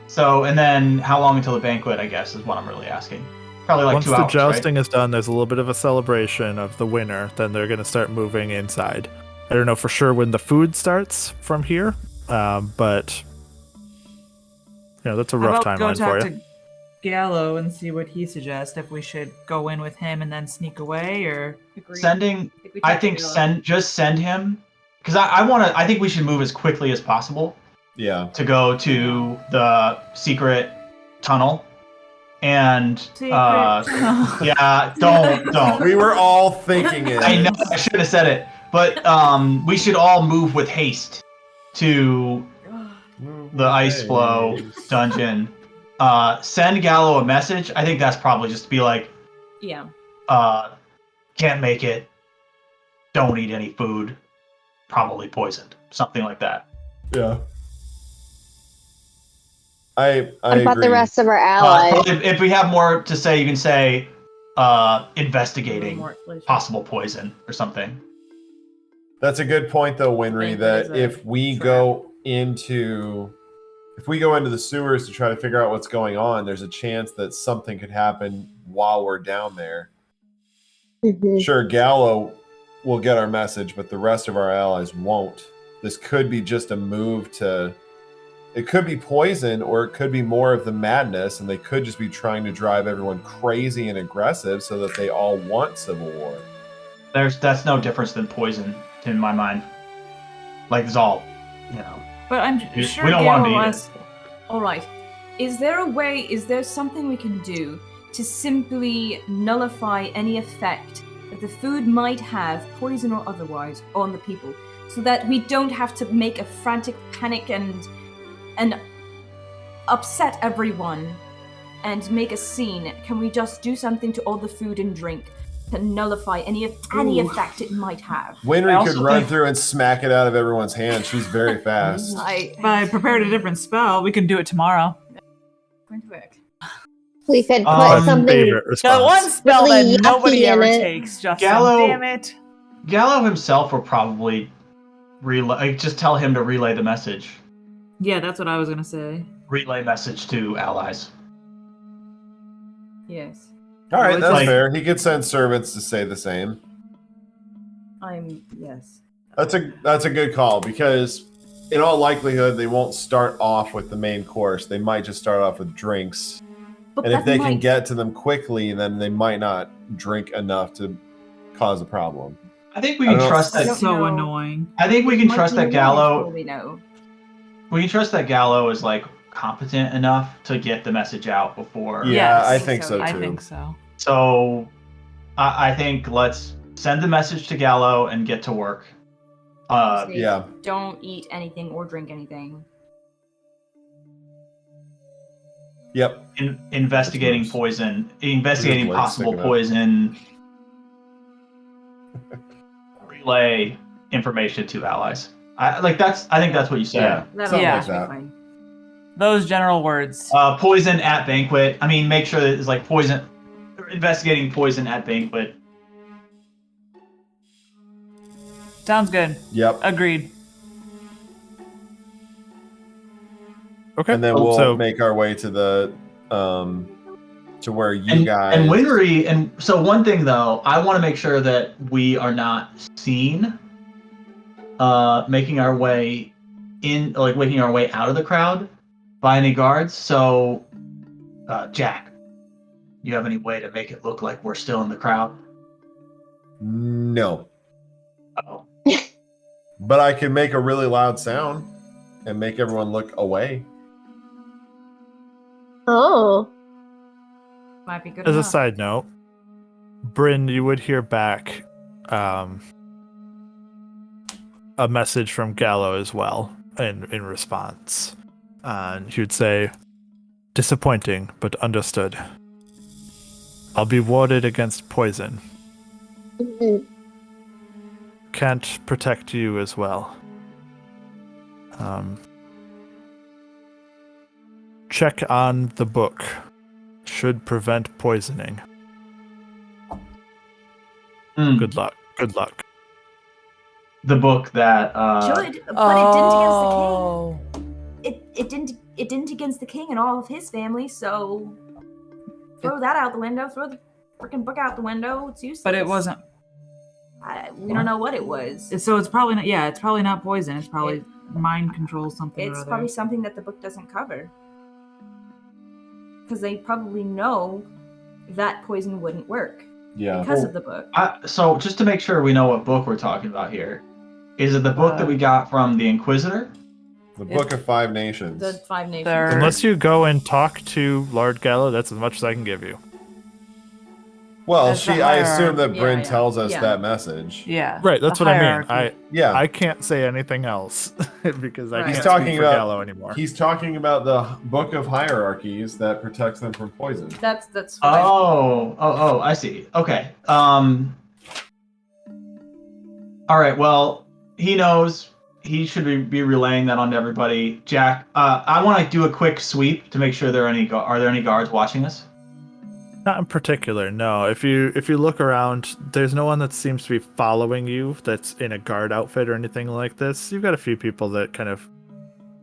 So, and then how long until the banquet? I guess is what I'm really asking. Probably like Once 2 the hours. jousting is done, there's a little bit of a celebration of the winner. Then they're going to start moving inside. I don't know for sure when the food starts from here, but that's a rough How about go timeline talk for you. to Gallo and see what he suggests, if we should go in with him and then sneak away, or Agreed. Sending. I think send him because I think we should move as quickly as possible Yeah. to go to the secret tunnel. And yeah, don't. We were all thinking it. I know I should have said it, but we should all move with haste to the ice flow dungeon. Send Gallo a message. I think that's probably just to be like, Yeah. can't make it. Don't eat any food. Probably poisoned. Something like that. Yeah. I What about agree. the rest of our allies? Probably, if we have more to say, you can say investigating More explanation. possible poison or something. That's a good point, though, Winry. That Banquet is a if we trap. go into the sewers to try to figure out what's going on, there's a chance that something could happen while we're down there. Mhm. Sure, Gallo will get our message, but the rest of our allies won't. This could be just a move to. It could be poison, or it could be more of the madness, and they could just be trying to drive everyone crazy and aggressive so that they all want civil war. That's no difference than poison in my mind. Like it's all, But I'm We sure don't want 'em to Gallo eat it. has. All right. Is there something we can do to simply nullify any effect that the food might have, poison or otherwise, on the people, so that we don't have to make a frantic panic and upset everyone and make a scene? Can we just do something to all the food and drink to nullify any effect it might have? I Winry also could run think- through and smack it out of everyone's hands. She's very fast. If I prepared a different spell, we can do it tomorrow. Going to work. We could put Um, something. Favorite The one response. spell Really that nobody yucky in ever it. takes, Justin. Gallo- Damn it. Gallo himself will probably just tell him to relay the message. Yeah, that's what I was gonna say. Relay message to allies. Yes. All right, that's Like- fair. He could send servants to say the same. Yes. That's a good call, because in all likelihood they won't start off with the main course. They might just start off with drinks. But And if that they can might- get to them quickly, then they might not drink enough to cause a problem. I think we I can don't know. trust I that. don't So know. annoying. I think we can Might trust be that annoying Gallo. before we know. We can trust that Gallo is like competent enough to get the message out before. Yeah, Yes, I think so too. I think so. So, I think let's send the message to Gallo and get to work. Say, yeah. Don't eat anything or drink anything. Yep. Investigating That's poison, investigating Good possible sticking up. poison. Relay information to allies. I think that's what you said. Yeah. That'll Something Yeah. like be that. fine. Those general words. Poison at banquet. I mean, make sure that it's like poison. Investigating poison at banquet. Sounds good. Yep. Agreed. Okay. And then we'll so make our way to the to where you And guys Winry, and so one thing though, I want to make sure that we are not seen making our way out of the crowd by any guards. So, Jack, you have any way to make it look like we're still in the crowd? No. Oh, But I can make a really loud sound. and make everyone look away. Oh. Might be good As a enough. side note, Bryn, you would hear back a message from Gallo as well in response. And he would say, "Disappointing, but understood. I'll be warded against poison. Mhm. Can't protect you as well. Check on the book. Should prevent poisoning. Good luck. Good luck." The book that Should, but it didn't against the king. Oh. It didn't against the king and all of his family, so throw that out the window, throw the freaking book out the window. It's useless. But it wasn't. We don't know what it was. So it's probably not. Yeah, it's probably not poison. It's probably mind control something. It's or other. probably something that the book doesn't cover. Because they probably know that poison wouldn't work Yeah. because of the book. so just to make sure we know what book we're talking about here, is it the book that we got from the Inquisitor? The Book of Five Nations. The Five Nations. They're- Unless you go and talk to Lord Gallo, that's as much as I can give you. Well, That's the I assume that hierarchy. Bryn Yeah, tells us yeah. that message. Yeah. Right, that's the what I mean. hierarchy. Yeah. I can't say anything else because I Right. can't He's talking speak for about- Gallo anymore. He's talking about the Book of Hierarchies that protects them from poison. That's what I- Oh, I see. Okay. All right. Well, he knows. He should be relaying that on to everybody. Jack, I want to do a quick sweep to make sure are there any guards watching us? Not in particular, no. If you look around, there's no one that seems to be following you that's in a guard outfit or anything like this. You've got a few people that kind of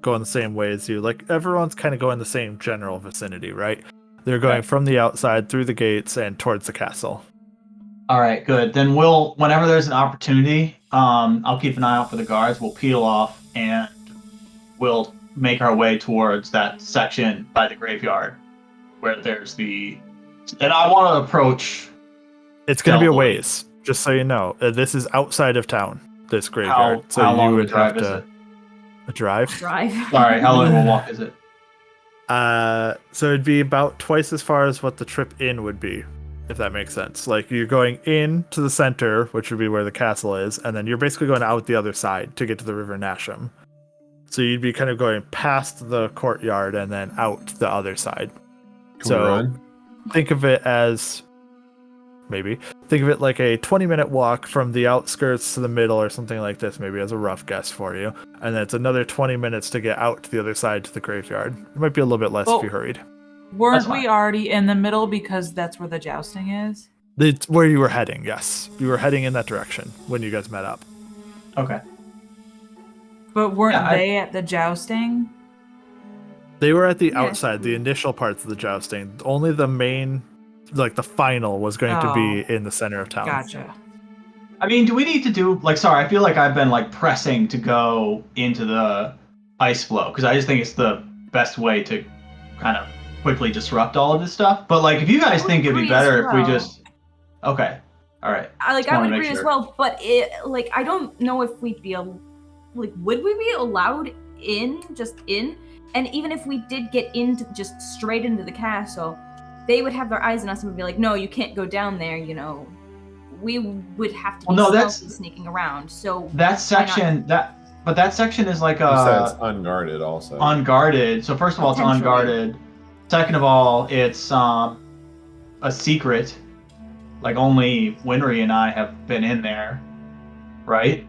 go in the same way as you. Like, everyone's kind of going the same general vicinity, right? They're going from the outside through the gates and towards the castle. All right, good. Then whenever there's an opportunity, I'll keep an eye out for the guards. We'll peel off and we'll make our way towards that section by the graveyard where there's and I want to approach. It's going to be a Stealthily. ways, just so you know. This is outside of town, this graveyard. So how long you of a would have drive is to it? drive. drive. Sorry, how long of a walk is it? So it'd be about twice as far as what the trip in would be, if that makes sense. Like, you're going in to the center, which would be where the castle is, and then you're basically going out the other side to get to the River Nasham. So you'd be kind of going past the courtyard and then out the other side. Can we run? Think of it as think of it like a 20-minute walk from the outskirts to the middle or something like this, maybe, as a rough guess for you. And then it's another 20 minutes to get out to the other side to the graveyard. It might be a little bit less if you hurried. Weren't That's we fine. already in the middle because that's where the jousting is? It's where you were heading, yes. You were heading in that direction when you guys met up. Okay. But weren't Yeah, they at the jousting? They were at the Yeah. outside, the initial parts of the jousting. Only the main, like the final, was going to be in the center of town. Gotcha. I mean, do we need to do sorry, I feel like I've been pressing to go into the ice flow because I just think it's the best way to kind of quickly disrupt all of this stuff. But if you guys I would think it'd be agree as better if we well. just Okay. All right. I Just wanna would make agree as sure. well, but I don't know if we'd be would we be allowed in? And even if we did get into just straight into the castle, they would have their eyes on us and would be like, "No, you can't go down there." We would have to be stealthy sneaking around. So That section that section is like You said it's unguarded also. unguarded. So first of all, it's Potentially. unguarded. Second of all, it's a secret. Only Winry and I have been in there, right,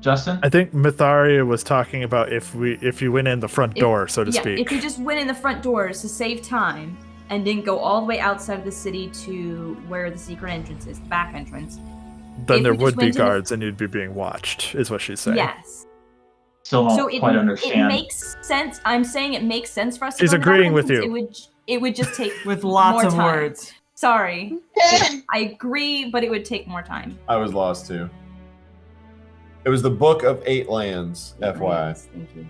Justin? I think Myetharia was talking about if you went in the front door, so to speak. if you just went in the front doors to save time and didn't go all the way outside of the city to where the secret entrance is, the back entrance. Then if there we just would be went in the- guards and you'd be being watched, is what she's saying. Yes. Still So don't quite understand. it makes sense. I'm saying it makes sense for us to She's go to the back agreeing with entrance. It would just take With lots more of time. words. Sorry. I agree, but it would take more time. I was lost too. It was the Book of Eight Lands, FYI. Thank you.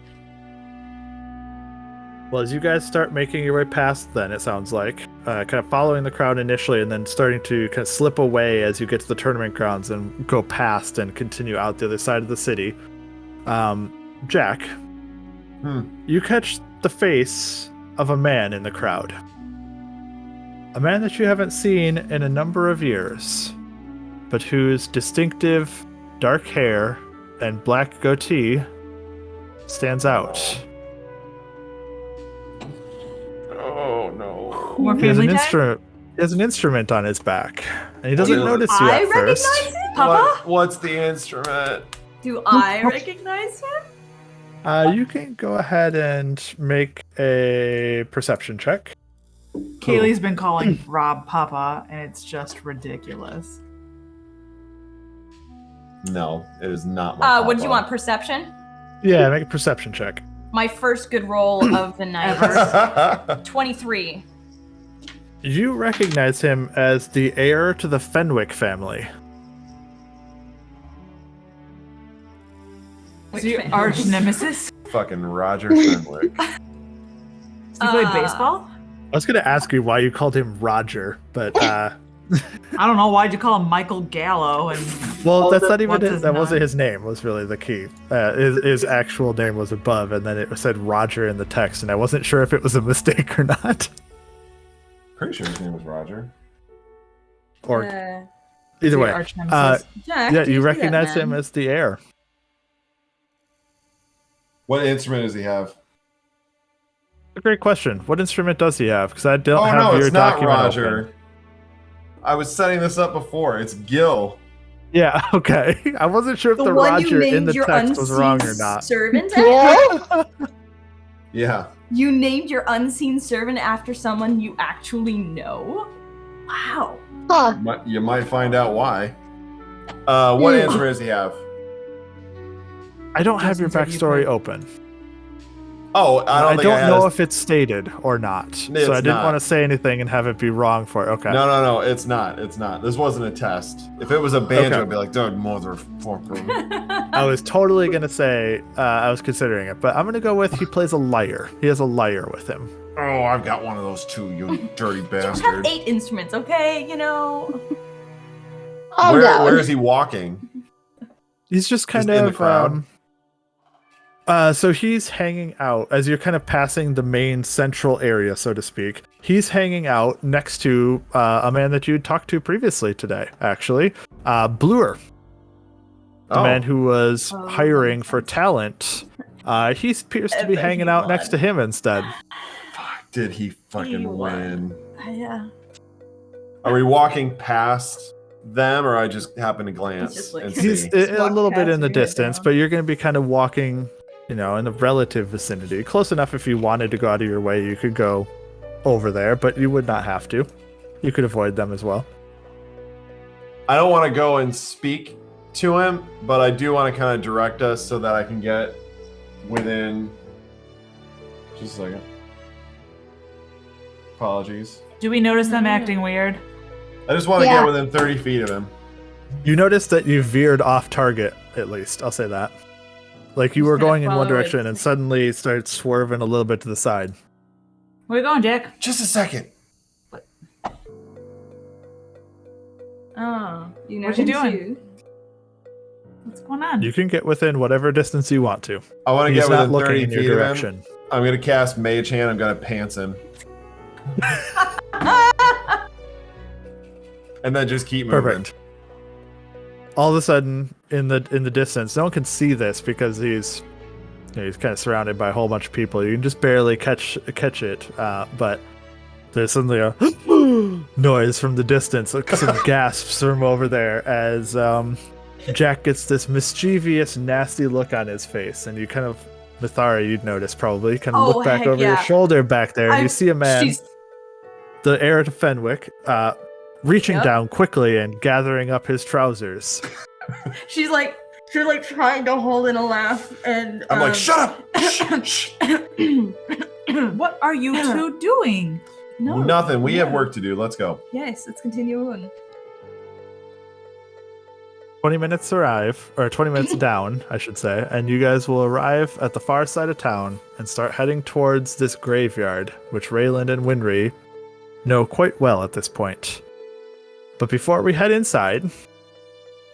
Well, as you guys start making your way past, then it sounds like kind of following the crowd initially, and then starting to kind of slip away as you get to the tournament grounds and go past and continue out the other side of the city. Jack, You catch the face of a man in the crowd. A man that you haven't seen in a number of years, but whose distinctive dark hair and black goatee stands out. Oh no. More He has, family an time? he has an instrument on his back, and he doesn't Do notice you I at first. recognize him, Papa? What's the instrument? Do I recognize him? You can go ahead and make a perception check. Kaylee's been calling Rob Papa, and it's just ridiculous. No, it is not my What did you papa. want? Perception? Yeah, make a perception check. My first good roll of the night. 23. You recognize him as the heir to the Fenwick family. Is he your arch nemesis? Fucking Roger Fenwick. Does he play baseball? I was going to ask you why you called him Roger, but I don't know. Why'd you call him Michael Gallo? And well, that's not even what's his, his that wasn't name? his name. Was really the key. His actual name was above, and then it said Roger in the text, and I wasn't sure if it was a mistake or not. Pretty sure his name was Roger. Or Uh, Is either he way, arch nemesis? Jack, yeah, do you see that recognize him man? as the heir. What instrument does he have? A great question. What instrument does he have? Because I don't Oh have no, your it's not document Roger. open. I was setting this up before. It's Gil. Yeah, okay. I wasn't sure if The the one you Roger in named the your text was wrong or unseen not. servant Yeah. after? Yeah. You named your unseen servant after someone you actually know? Wow. Huh. You might find out why. What instrument does he have? I don't have your Justin said you backstory could. open. Oh, I don't think know if it's stated or not. So It's I didn't not. want to say anything and have it be wrong for it. Okay. No, it's not. It's not. This wasn't a test. If it was a banjo, Okay. I'd be like, dude, motherfucker. I was totally going to say I was considering it, but I'm going to go with he plays a lyre. He has a lyre with him. Oh, I've got one of those too, you dirty You have bastard. 8 instruments, okay? You know. Oh no. Where is he walking? He's just kind Just in the of crowd? so he's hanging out as you're kind of passing the main central area, so to speak. He's hanging out next to a man that you talked to previously today, actually, Bluer, the Oh. man who was hiring for talent. He appears to be But hanging he out won. next to him instead. Did he fucking He win? Yeah. Are we walking past them, or I just happen to glance just like- and He's see? a walk little bit past in the you, head distance, down. but you're going to be kind of walking, in the relative vicinity. Close enough if you wanted to go out of your way, you could go over there, but you would not have to. You could avoid them as well. I don't want to go and speak to him, but I do want to kind of direct us so that I can get within. Just a second. Apologies. Do we notice them acting weird? I just want to Yeah. get within 30 feet of him. You notice that you veered off target, at least. I'll say that. Like you were Just kinda going in one follow direction it. and suddenly started swerving a little bit to the side. Where you going, Jack? Just a second. Oh, you know What you him doing? too? What's going on? You can get within whatever distance you want to. I want to He's get not within looking 30 in your feet of him. direction. I'm going to cast Mage Hand. I'm going to pants him. And then just keep moving. Perfect. All of a sudden, in the distance, no one can see this because he's he's kind of surrounded by a whole bunch of people. You can just barely catch it, but there's suddenly a noise from the distance, like some gasps from over there as Jack gets this mischievous, nasty look on his face, and you kind of, Myetharia, you'd notice probably, kind of Oh, look back heck over your yeah. shoulder back there, and you see a man, She's the heir to Fenwick, reaching Yep. down quickly and gathering up his trousers. she's like trying to hold in a laugh, and I'm like, shut up! Shh. What are you two doing? No, Nothing. We have yeah. work to do. Let's go. Yes, let's continue on. 20 minutes arrive, or 20 minutes down, I should say, and you guys will arrive at the far side of town and start heading towards this graveyard, which Rayland and Winry know quite well at this point. But before we head inside,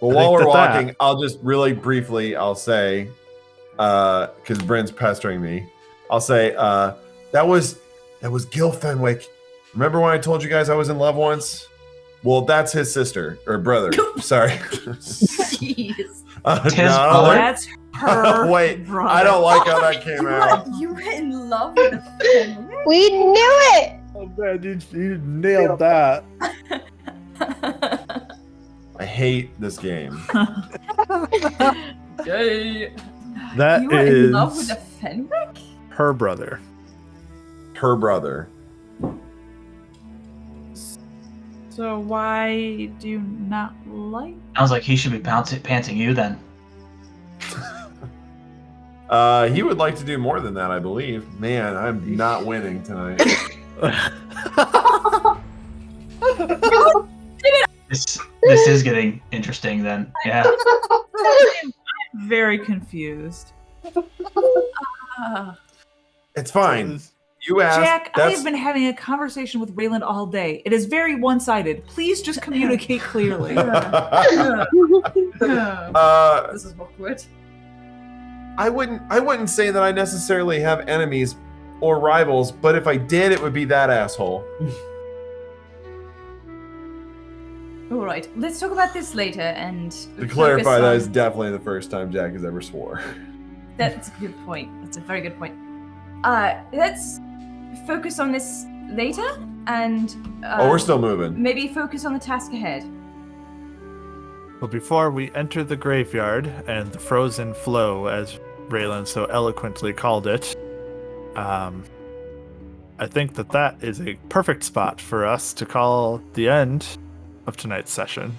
Well, I while think we're that walking, I'll just really briefly, I'll say, because Bryn's pestering me. I'll say, that was Gil Fenwick. Remember when I told you guys I was in love once? Well, that's his sister or brother. Sorry. Jeez. His brother? That's her. Wait, brother. I don't like how that came out. You were in love with a Fenwick? We knew it. Oh man, you nailed that. I hate this game. Yay. That You were is in love with a Fenwick? her brother. Her brother. So why do you not like? Sounds like he should be pantsing you then. He would like to do more than that, I believe. Man, I'm not winning tonight. This is getting interesting then. Yeah. Very confused. It's fine. You asked. Jack, I that's- have been having a conversation with Rayland all day. It is very one-sided. Please just communicate clearly. This is awkward. I wouldn't say that I necessarily have enemies or rivals, but if I did, it would be that asshole. All right, let's talk about this later and. To clarify, focus that on- is definitely the first time Jack has ever swore. That's a good point. That's a very good point. Let's focus on this later and. We're still moving. Maybe focus on the task ahead. Well, before we enter the graveyard and the frozen flow, as Rayland so eloquently called it, I think that is a perfect spot for us to call the end of tonight's session.